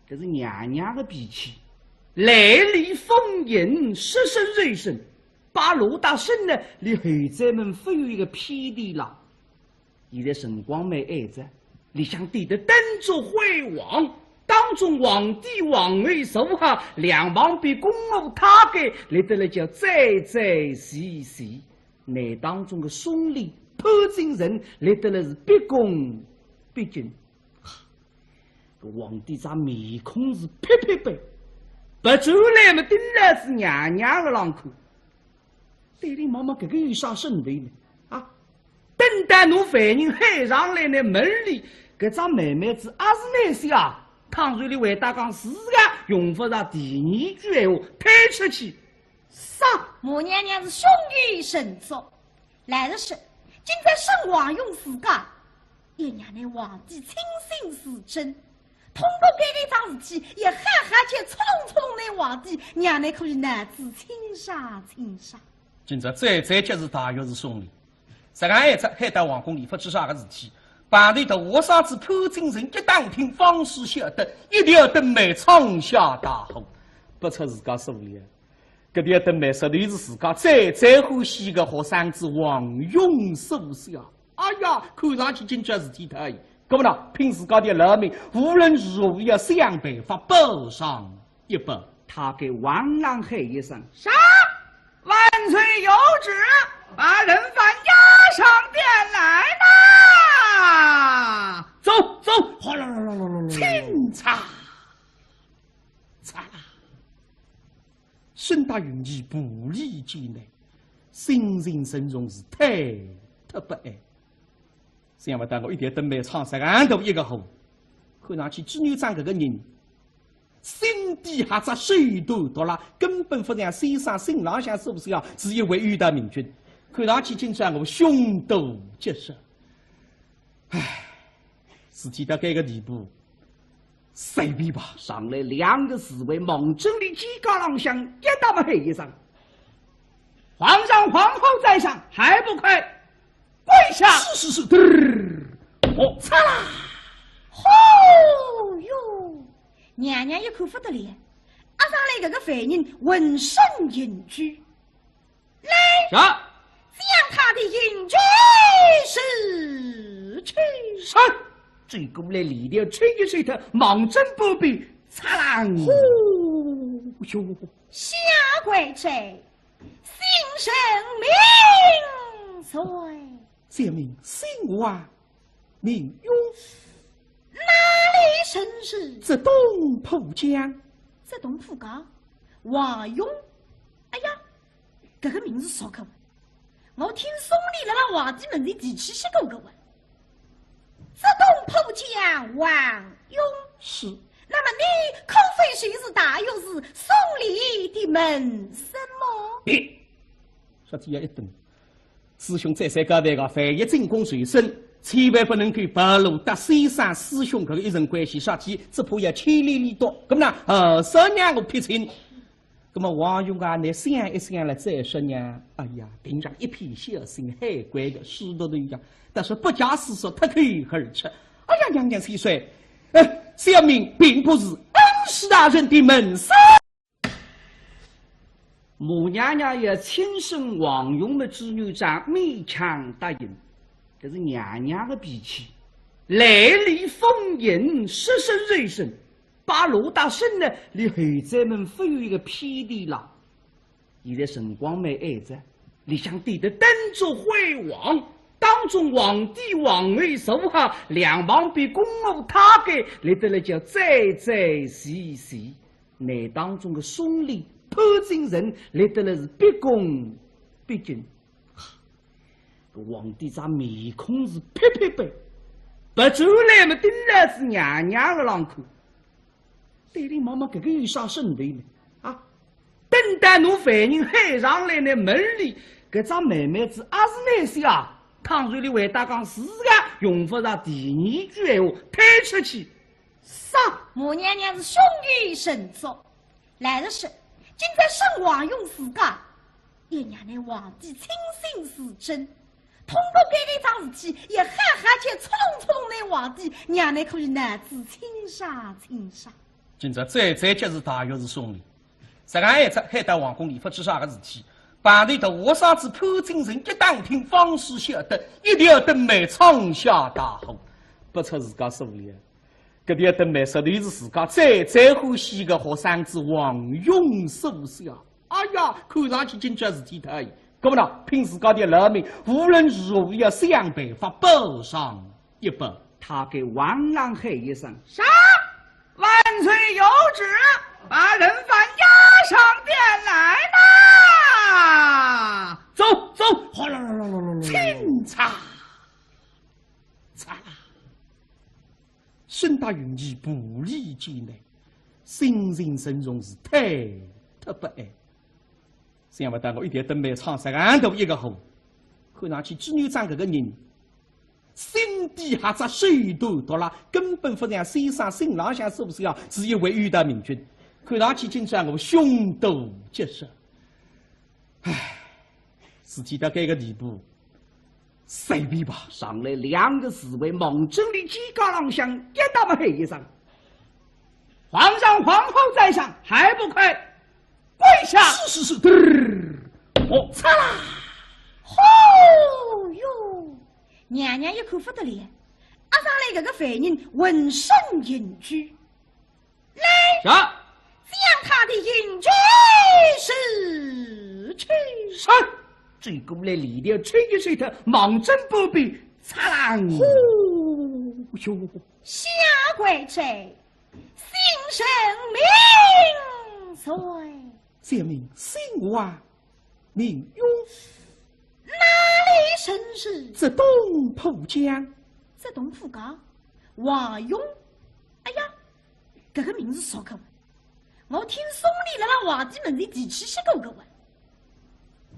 这是娘娘的脾气，来历丰盈，失身锐身，把罗大生呢，离后宅们不有一个偏地了。现在辰光没挨着，你想对着登着辉煌，当中皇帝皇位手下，两旁边公务他给来得了叫再再细细，那当中的孙俪。偷进人来得了是毕恭毕敬，皇帝这面孔是撇撇白，不走来嘛，定然是娘娘的浪口。对你妈妈这个有啥身段呢？啊，等待侬凡人喊上来呢，门里搿张妹妹子也是难些啊。倘若你为大讲自家用不上第二句闲话，推出去，杀母娘娘是胸有神足，来的是。今在圣王用自家，也让那皇帝亲信是真。通过这桩事体，也哈哈且冲冲那皇帝，让你可以男子轻杀轻杀。今朝再节日大约是送礼，这个一只海到皇宫里发生啥个事体？办理的和尚子潘金城一打听方式晓得，一定要等妹闯下大祸，不出自家手里。搿点等妹实在是自家最欢喜个学生子王勇手下。哎呀，看上去真叫事体太。搿么呢，凭自家的老命，无论如何要想办法报上一报。他给王朗喊一声：“杀！万岁有旨，把人犯押上殿来啦！走走，哗啦啦啦啦啦！清查，查啦！孙大云以不利之内，心情深重是太不安。想不到我一点都没闯上头一个后，看上去织女长这个人，心底下只水多多了，根本不像先生新郎相是不是呀？是一位玉大明君，看上去竟算我凶多吉少。唉，事体到这个地步，随便吧。上来两个侍卫猛整的几个郎相，一打么黑一声：“皇上皇后在上，还不快跪下！”是，我擦啦！哦哟，娘娘一口不得了，阿上来这个犯人浑身隐居，来，上将他的隐居释去。上，追过来里头吹一吹头，忙真不必，擦啦！呼哟，下跪者，姓甚名谁？这名姓王，名勇，哪里生事？这东浦江。这东浦江，王勇。哎呀，这个名字熟口。我听宋礼了那皇帝们的提起些过个问。这东浦江，王勇是。那么你可非寻是大有是宋礼的门生么？别，说这样一顿。师兄再三交代个，万一进宫随身，千万不能够暴露得先生师兄这个一人关系，杀气只怕要千里里多。咁呢，少让我撇清。咁么王勇啊，你想一想了再说呢？哎呀，平常一片小心海关的许多都一样，但是不假思索，脱口而出。哎呀，娘娘千岁，小民并不是恩师大人的门生。母娘娘也亲生王勇的子女长勉强答应，这是娘娘的脾气，来历丰盈，失身锐身，把罗大生呢离后宅们赋予一个偏地了。现在辰光没挨着，你想对得登着辉煌，当中皇帝皇位手下两旁边公务他给来得了叫再再细细，那当中的孙俪潘金城来得了是毕恭毕敬，皇帝这面孔是撇撇白，不出来嘛，定然是娘娘的浪口。对你妈妈这个有啥身位呢？啊，等待侬犯人喊上来呢，门里搿张妹妹子也是那些啊。倘若你回答讲自家用不上第二句闲话，推出去，杀！母娘娘是凶于神作，来的是。今在圣王用自家，也让那皇帝亲信是真。通过这桩事体，也哈哈且冲冲那皇帝，让你可以男子轻杀轻杀。今朝再节日大约是送礼，这个一只海到皇宫里发生啥个事体？办理的和尚子潘金城一打听方式晓得，一定要等妹闯下大祸，不出自家手里。搿点等妹实在是自家最欢喜个学生子王勇手下。哎呀，看上去真叫事体太。搿么呢，凭自家的老命，无论如何要想办法报上一报。他给王朗喊一声：“杀！万岁有旨，把人犯押上殿来啦！走走，哗啦啦啦啦啦！清查，查啦！孙大云以不利之内，心情深重是太不安。想不到我一点都没闯上头一个后，看上去织女长这个人，心底还只水多多了，根本不像先生新郎相是不是呀？是一位玉带明君，看上去竟然我凶多吉少。唉，事体到这个地步，随便吧。上来2个侍卫猛整的几个郎相，一打么黑上。皇上皇后在上，还不快跪下！是，我擦啦！哦哟，娘娘一口不得脸，阿上来这个犯人浑身隐居，来，是。将他的隐居释去。是。追过来里头吹一吹他，忙真不必擦啦！呼哟，下跪者，姓甚名谁？小名姓王，名雍，哪里生事？浙东浦江。浙东浦江，王雍。哎呀，这个名字熟口。我听宋礼了那话的门的提起些个个问。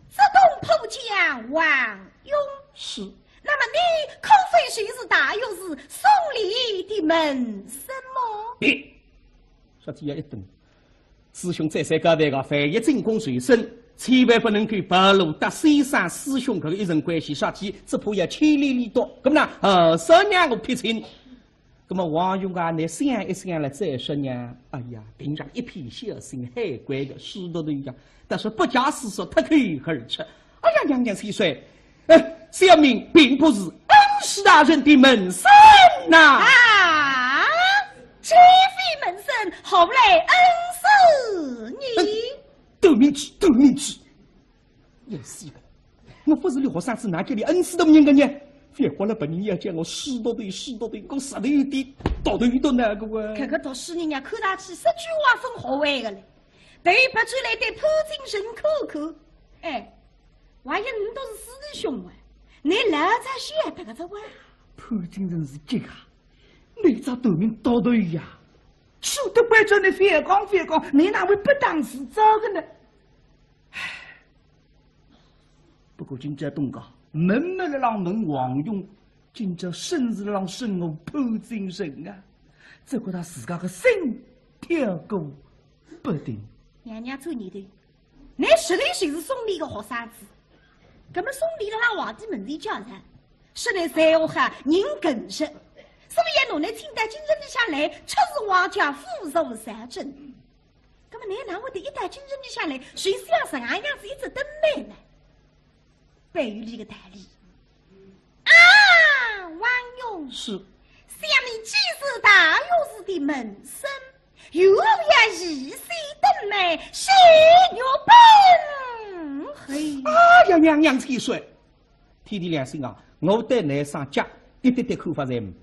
浙东浦江王雍是。那么你可非谁是大有是宋礼的门生么？别，说只要一顿。师兄再三交代个，万一进宫随身，千万不能够暴露得先生师兄这个一层关系，说起只怕要千里里多。那么呢，少让我撇清。那么王勇啊，你想一想了再说呢？哎呀，平常一片小心海关的许多人呀，但是不假思索，脱口而出。哎呀，娘娘千岁，小民并不是恩师大人的门生呐。啊，这非门生，何来恩师你？斗明知，也是个，我不是你学生子哪叫你恩师都不认个呢？别花了本人要叫我许多对，我实在有点到头都那个哇。这个读书人家看上去10句话分好玩的嘞，对不出来对普京神口。哎，万一你都是师弟兄啊，你老在晓得个这话？普京人是这个，你找斗名到头呀，说得关着你反抗，你哪会不当事找个呢？唉，不过今朝东家。门门的让门王勇，今朝生日让生我普京人啊！这个他自家的心跳过不定。娘娘做你的，你实力就是宋礼的学生子，那么宋礼的那话的门的教人，是你才华人更实，所以侬来清代精神的下来，确实王家富饶三真。那么你哪会得一代精神的下来，谁想是俺样子一直登美呢？背于这个道理啊，王勇是下面既是大有士的门生，又要一岁登美，谁有本？嘿，哎呀，娘娘千岁，天地良心啊！我对你上家一点点看法侪没，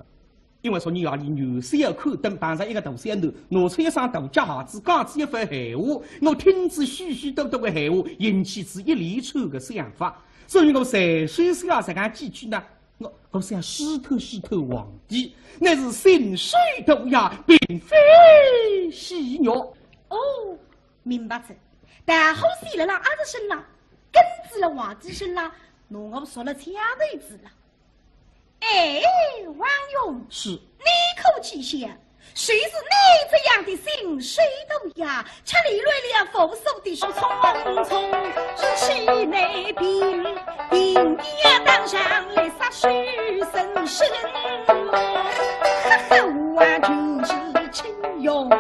因为说你要连牛水要看灯碰上一个大山头，拿出一双大夹鞋子，讲出一番闲话，我听至许许多多的闲话，引起自一连串的想法。所以我随随要这样几句呢，我想试透皇帝，那是心水毒呀，并非戏肉。哦，明白着。但后世了让阿子身啦，根子了皇帝身啦，侬我说了前位子了。哎，王勇，是你可气想，谁是你这样的心水毒呀？吃里乱了佛手的手匆日气内病，定也当上来杀许生生，我就是情勇。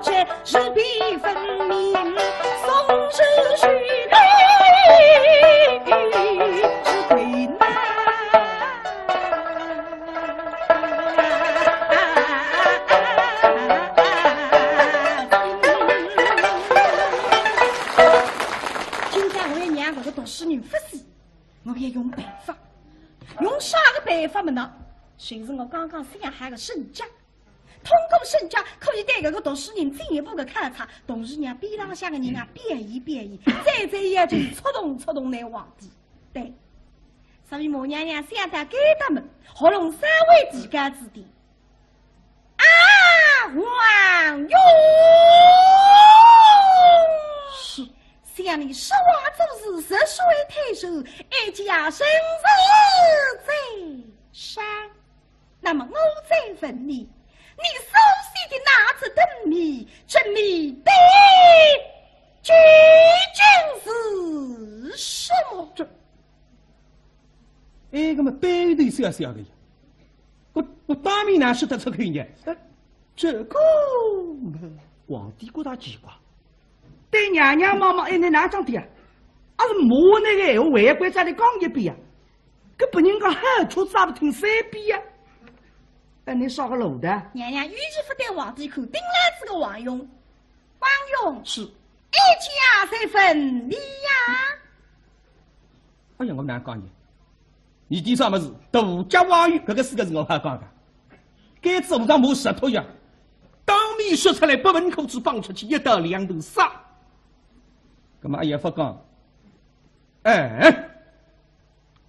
却是必分明，宋时许是归难。今天我也让这个读书人不死，我也用办法，用啥个办法么呢？就是我刚刚想喊个审家。通过审家可以对这个读书人进一步的勘察，同时让边浪向的人啊变异变异，再也就是触动那皇帝。对，所以母娘娘想在给他们合拢三位几家之地。啊，王勇是想你实话做事，实属为太守，一家生死在山。那么我再问你。你熟悉的那次灯谜，这谜底究竟是什么？这个嘛背对小小的呀，我当面哪识得出口呢？这个皇帝觉得奇怪，对娘娘妈妈哎，你哪张的啊？俺是摸那个闲话，还归在你讲一遍啊？搿本人讲好处咋不听三遍呀？哎，你啥个路的？娘娘语气不对皇帝口，顶来这个王勇，王勇是一家才分离呀！哎呀，我哪讲呢？你第啥么子？独家王勇，搿个4个字我还讲的，该字上没石头呀，当面说出来，把门口子放出去，一刀两头杀。搿么也不讲，哎，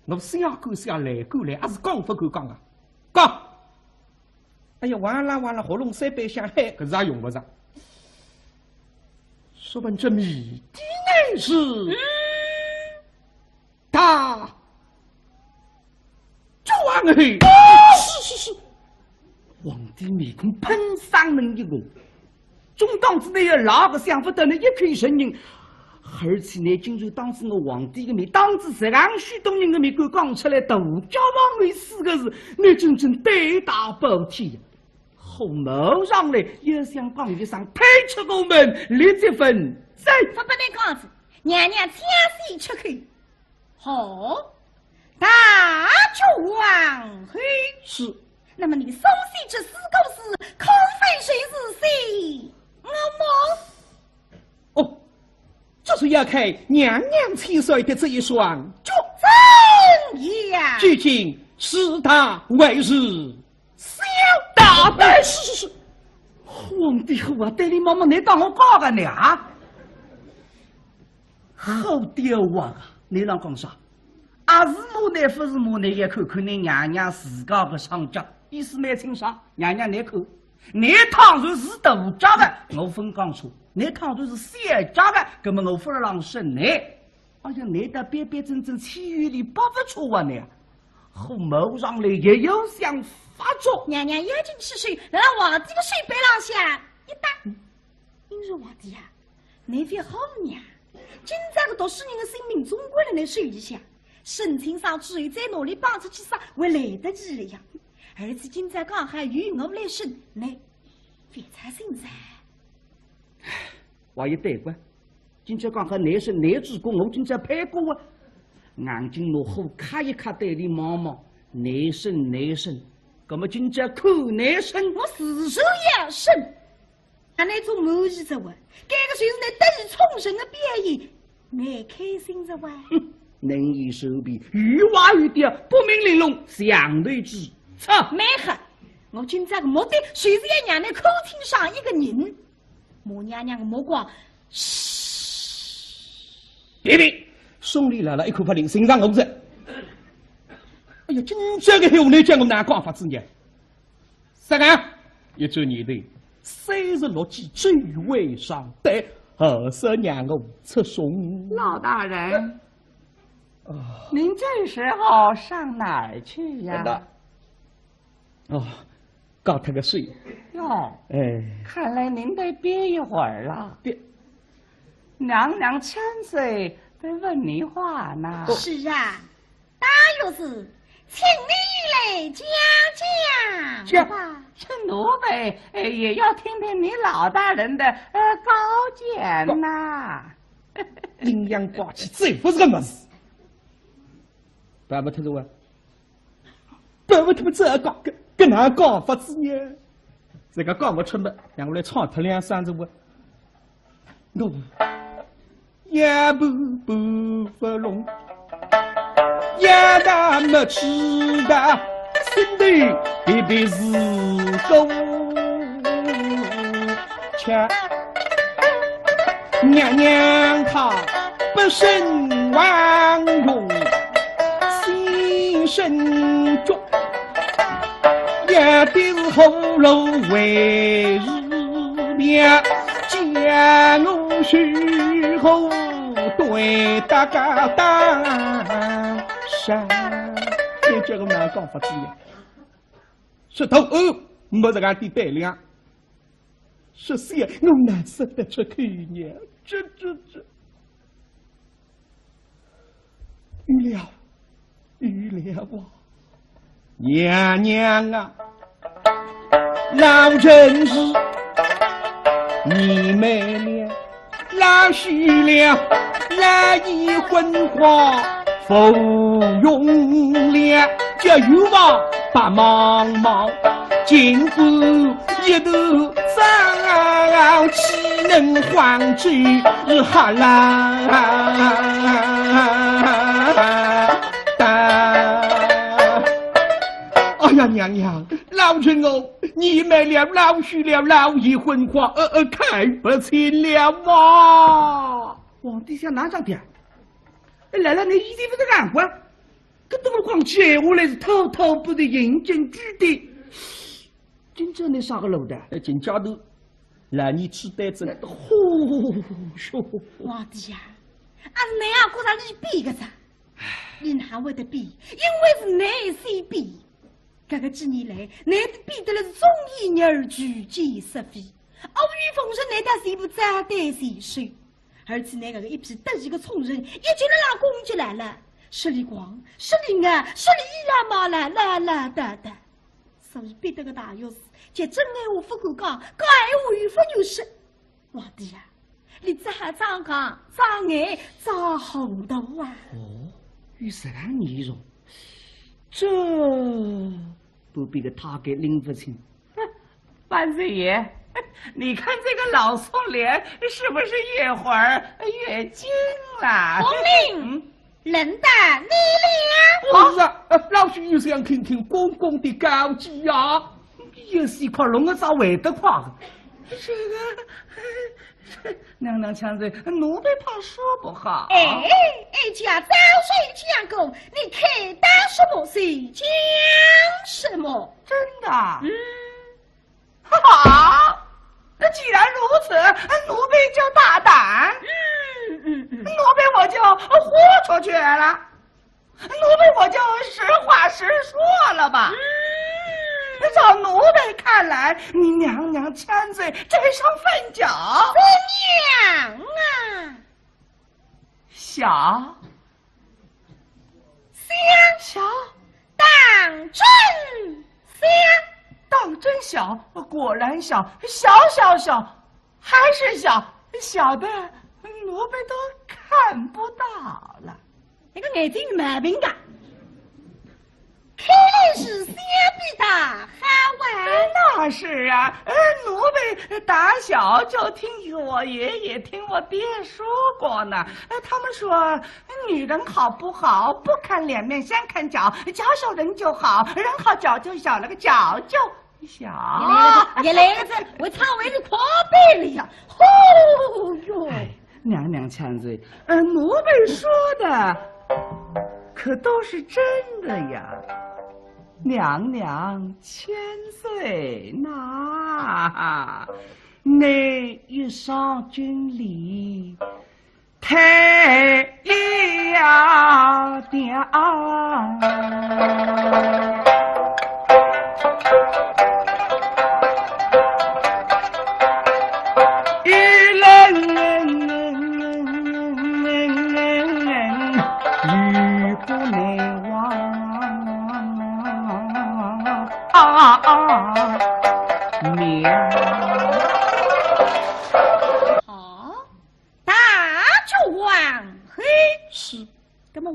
我想过想来过来，还是讲不够讲啊，讲。哎呀，完了，喉咙3杯想嗨，搿是也用不着。说本这谜底乃是他就完了。是，皇帝面孔喷上门一个，中档之内有哪个想不到呢？一口声音，而且呢，今日当时我皇帝的面，当时这样许多人的面敢讲出来，独家王位4个字，那真正对大包天呀！后谋上来，又想讲一声，推出我们立这份罪，不能讲子，娘娘强行出口。好，大主王嘿是。那么你熟悉这4个字，可非谁是谁？我么？哦，就是要看娘娘亲率的这一双脚，怎样？究竟是他为是小大胆！是，皇帝后啊，对你妈妈，你当我讲个呢？好刁啊！你啷讲啥？啊是母呢，不是母呢？也看看你娘娘自家的上家，意思蛮清爽。娘娘你看，你倘若是独家的，我分讲错；你倘若是小家的，那么我分让审你。哎呀，你的边边正正，其余里不错啊你。后谋上来也有想发作。娘娘眼睛吃水，让皇帝的水杯浪下一打。今日皇帝啊，你别好娘，今朝个读书人的性命总归来手一下，申请上至于再努力帮出去啥，会来得及了呀。而且今朝刚还与我来审，你别猜心噻。话也对过，今朝刚好男生男主公，我今朝配过啊。眼睛落后看一看对你妈妈，男生，那么今朝看男生，我自首也审。俺那种满意着玩，这个就是那得意冲神的表演，你开心着玩。能言善辩，语话语调不明玲珑，相对之操。没很，我今朝的目的就是要让你口听上一个人，母娘娘的目光，别，送礼来了，一口不灵，心上无着。哎呀，真这个后来叫我哪讲法子呢？啥个？一转年头，36计最为上得，何时让我出送？老大人，您这时候上哪儿去呀？哦，搞他个睡。哟，哎，看来您得憋一会儿了。憋。娘娘千岁得问你话呢。是啊，大有事，请你来讲讲吧。这奴婢也要听听你老大人的高见呐。阴阳怪气，这不是个么事。办不脱的哇，办不脱这讲跟哪讲法子呢？这个讲不出么，让我来唱他两三子我。我也不发聋，也大没吃的，心里必必是狗吃。娘娘她不胜王容，心神重，也必是后楼为日娘，见我时候对大家打山，你这个哪讲法子呀？石头没这个的胆量。说些我难说得出口呢，这，预料啊，娘娘啊，老臣是你没了，老许了，那一昏花否用了，这欲望把茫茫经过一头早岂能还之哈啦哎呀娘娘，老臣哦，你没了老许了老一昏花看不清了嘛。皇帝想哪张的？来了，你一定不是眼光，跟都光接下来是偷偷不得引进据的。真正的啥个路的？进家头，让你吃呆子了。呼哟！皇帝呀，俺是恁阿哥上你比个啥？你哪会得比？因为是恁先比。这个几年来，恁比得了是忠义儿举荐实非，阿谀奉承恁他全部站在谁手，而且那个一批得意的冲人，一进了那攻击来了，十里光，十里暗，十里伊拉马啦啦啦哒哒。所以逼得个大钥匙，就真爱我不敢讲，讲爱我与不有事。皇帝呀，你这还张讲张眼张红头啊！哦，有这样内容，这不比个他给领不清。万岁爷，你看这个老宋脸是不是越会儿越精了？皇令，轮到你了。是啊，老许又想听听公公的高见呀。又是一块龙的早为得快。这个娘娘强嘴，奴婢怕说不好。一家早睡相公，你看到什么谁讲什么？真的？好，那既然如此，奴婢就大胆。奴婢我就豁出去了，奴婢我就实话实说了吧。照奴婢看来，你娘娘千岁这上分脚。娘啊，小小当真当真小，果然小，小，还是小的奴婢都看不到了。那个眼睛没病的，看来是先比大好玩。那是啊，奴婢打小就听我爷爷听我爹说过呢。他们说女人好不好，不看脸面，先看脚，脚小人就好，人好脚就小，那个脚就小。一来子我操为你狂背了呀！哦哟，娘娘千岁，奴婢说的可都是真的呀。娘娘千岁呐，你一上军礼太了点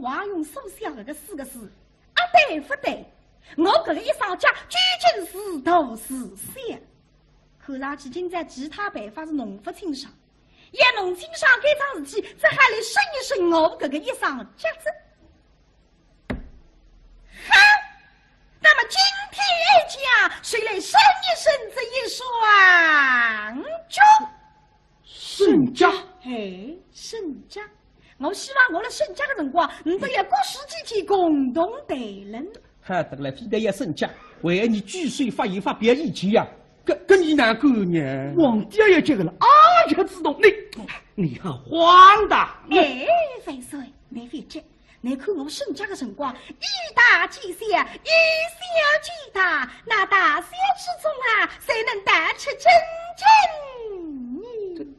王勇所想的4个字，对不对？我这个一上家究竟是头是想，看上去今在其他办法是弄不清爽，也弄清爽这桩事体，这还来审一审我这个一上家子。好，那么今天讲谁来审一审这一双脚？沈家，嘿，沈家。我希望我来沈家的辰光，你都要各司其体，共同对人。还得来非得要沈家，为你举水发言发表意见呀？跟你哪个呢？皇帝也这个了，也知道你和皇大。哎，废水，你别急，你看我沈家的辰光，以大欺小，以小欺大，那大小之中谁能带出真正？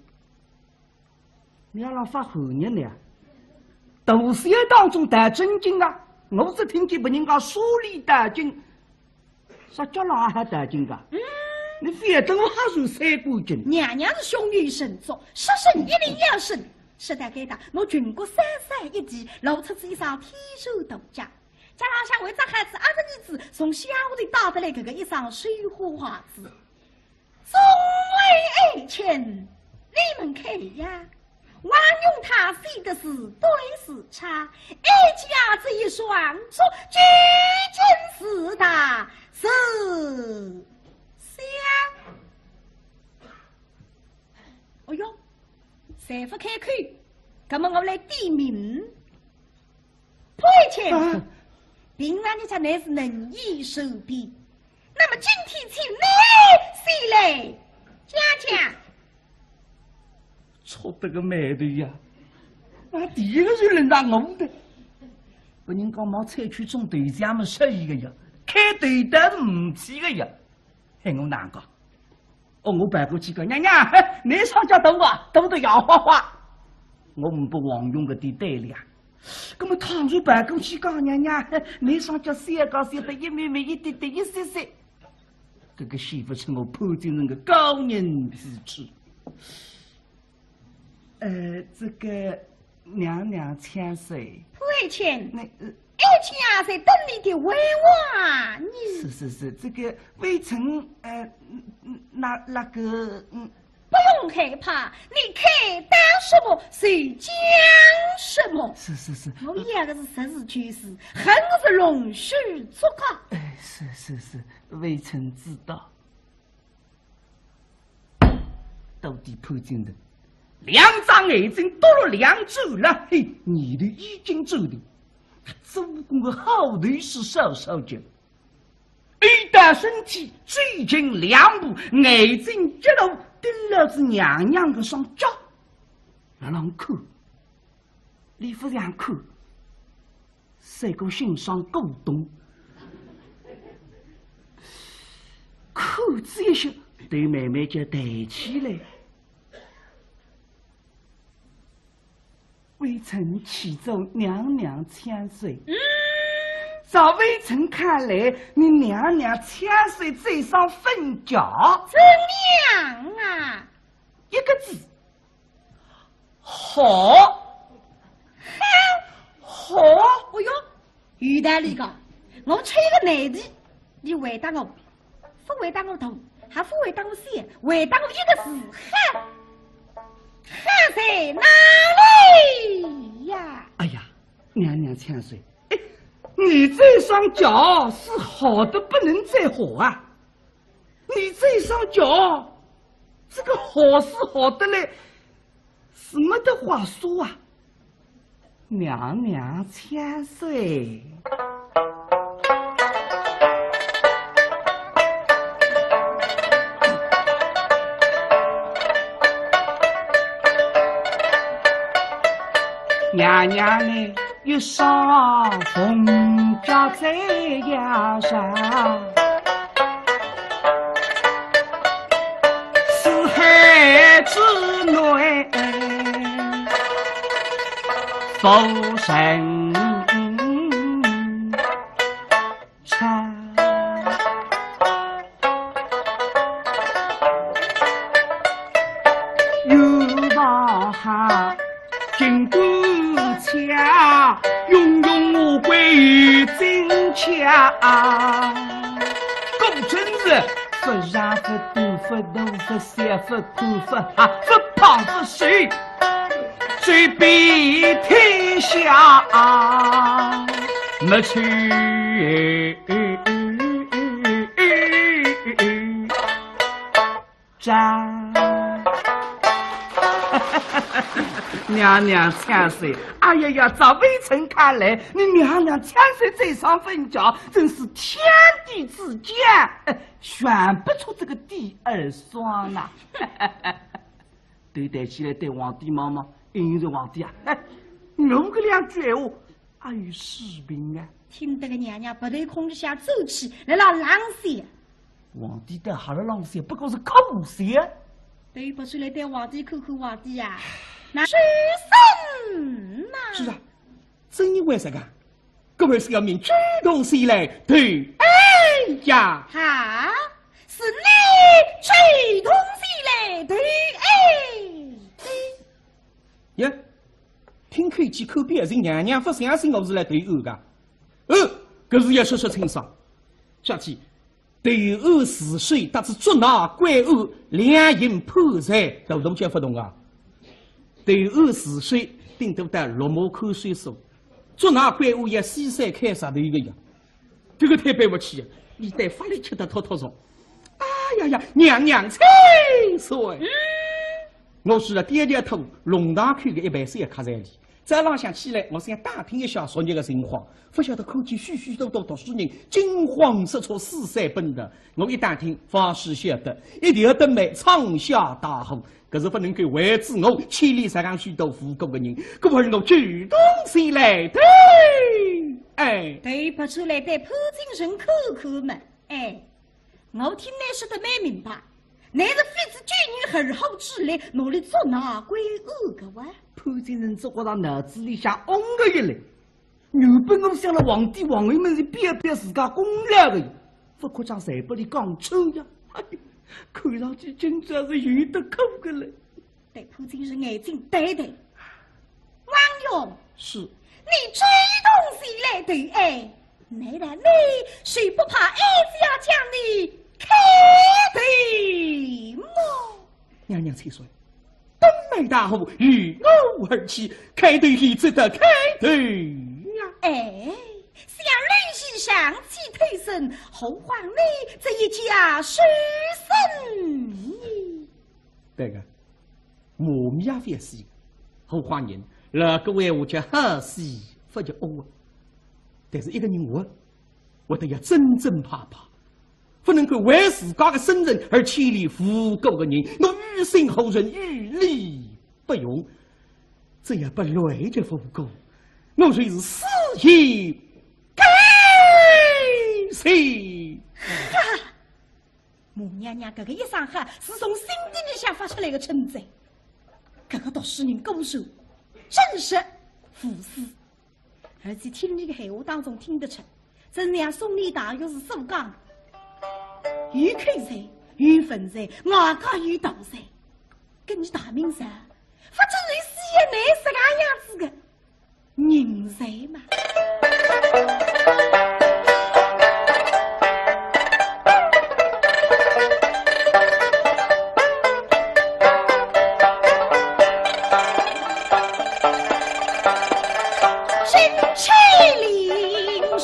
你要让发后人呢？大小当中带真经啊！我只听见别人讲书里带经，啥叫哪还带经啊？你非等我还算三过经？娘娘是雄于神族，杀神一定要神。时代改大，我全国三山一地，露出这一双天手独家。家老想为这孩子20儿子，从小里打得来这个一双水花花子。众位爱卿，你们看呀！王勇他写的是对是差，哀家这一双手究竟是大是小。哎呦，谁不开口？那么我来点名。破前，平常你才乃是能言善辩，那么今天请你谁来讲讲？错得个美头呀！第一个就轮到我的。别人讲毛采取种队长们适宜个呀，开队的是唔起个呀，害我难过。我摆过去讲，娘娘，你上家等我，等得摇花花。我唔把王勇个地对了。那么倘若摆过去讲，娘娘，你上家写得一枚枚一滴滴一些些，这个媳妇是我潘金人个高人之处。这个娘娘千岁，爱卿，那爱卿啊，在等你的为话，你是，这个微臣那个不用害怕，你开当什么谁讲什么。是，我演的是实事求是，很是容许做个。是，微臣知道。到底潘金人2张眼睛多了2周了，嘿，你的已经走的，他做工的好头是少少脚，一旦身体最近2步，眼睛接到盯了是娘娘的双脚，让看，李夫人看，谁个欣赏够懂，口子一些，对妹妹就抬起来。微臣启奏娘娘千岁。照微臣看来，你娘娘千岁这双分脚，怎样啊？一个字，好，好。哎呦，于大里讲，我吹个内地，你回答我，不回答我头，还不回答我先，回答我一个字，汉。汉在哪里呀？哎呀，娘娘千岁，你这双脚是好的不能再好啊！你这双脚，这个好是好的嘞，是没得话说啊！娘娘千岁。娘娘呢，一双凤脚在腰上，四海之内浮生长，有望哈经过。恰，庸庸无归于真恰。古真是不然不多不怒不笑不哭不哈不胖不瘦，最比天下没去战。娘娘千岁，哎呀呀，这未曾看来，你娘娘千岁在上分教，真是天地之间，选不出这个第二双啊！对待起来对皇帝妈妈，因着皇帝啊，侬个两句话，还有士兵啊！听得个娘娘不得空下走起，来了浪些。皇帝的哈了浪些，不过是口些。对不出来对皇帝口口皇帝呀，那水神呐！是啊，正因为这个，各位是要命主动起来对哎呀！哈，是你主动起来对哎呀，听口几口别人娘娘不相信我是来对殴的，可是要说说清爽，下去。对殴是谁？达至捉拿怪殴，两营破财，都动将不动啊！对殴是谁？顶多得落马口水手，捉拿怪殴也西山开啥的一个样，这个太背不起啊！你得法力吃得妥妥上。哎呀呀，娘娘千岁！我是了点点头，龙大口的100岁也卡在里。再浪想起来，我想打听一下昨日的情况，不晓得口气许许多多读书人惊慌失措，四散奔逃。我一打听，方是晓得，一定要等来闯下大祸。可是不能够为之我千里上上许多富国的人，故而我主动起来对，哎，对不出来对普京人口口嘛，哎，我听你说的没明白。乃是非子举女很好之类，努力捉拿归恶个哇！普京人只觉得脑子里想嗡个一来，原本我想了皇帝皇后们是表表自家功劳的，不可将谁不里讲臭呀！哎，看上去真正是有得口个了。对普京人眼睛对对，王勇是你主动起来对哎，乃然你谁不怕哀家将你？开对么？娘娘千岁，东北大户与我而起，开对里值得开对呀！哎，想女婿上气推升，后皇你这一家谁生？对个，我们也非是后皇人，那个为我叫好戏，不叫恶。但是一个人我都要真正怕怕。不能够为自家的身人而千里扶狗的人，我于心后人于理不容，这也不累着扶狗，我虽是死也该死。哈，母娘娘这个一声哈，是从心底里想发出来的称赞，这个读书人高手，真是服死。而且听你的闲话当中听得出，真娘送你大约是苏讲。有口才，有分才，外加有道才，跟你大名噻，不知谁是也难是个样子的人才嘛。身气凌世。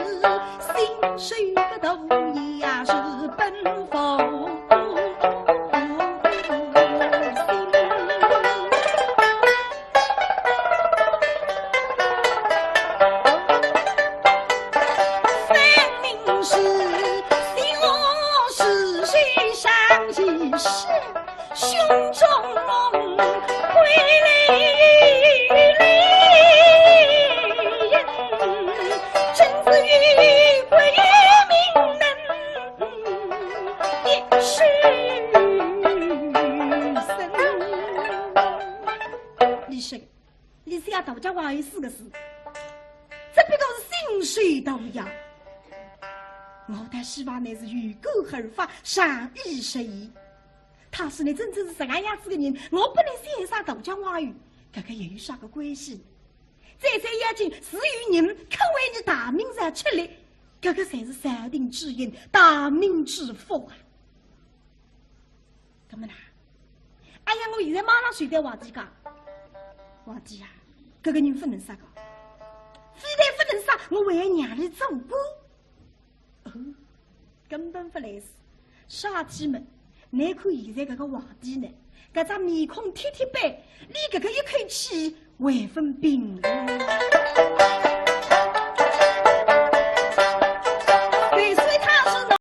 心水个头呀是奔风。胸中回泪，真子与归命能一世生。李生呀，大家话有4个字，这边都是心水到呀。我的希望乃是与狗合法，善意实意。他是你真正是这个样子的人，我不能欣赏道家话语，这个也有啥个关系？这些眼睛是与人肯为你大明而出来，这个才是上帝之恩，大明之福啊！怎么啦？哎呀，我现在马上睡在瓦地讲，瓦地啊，这个人不能杀个，非但不能杀，我为娘里做过。哦，根本不来事，杀鸡们。你看现在这个皇帝呢，这张面孔贴贴白，连这个一口气还分冰冷。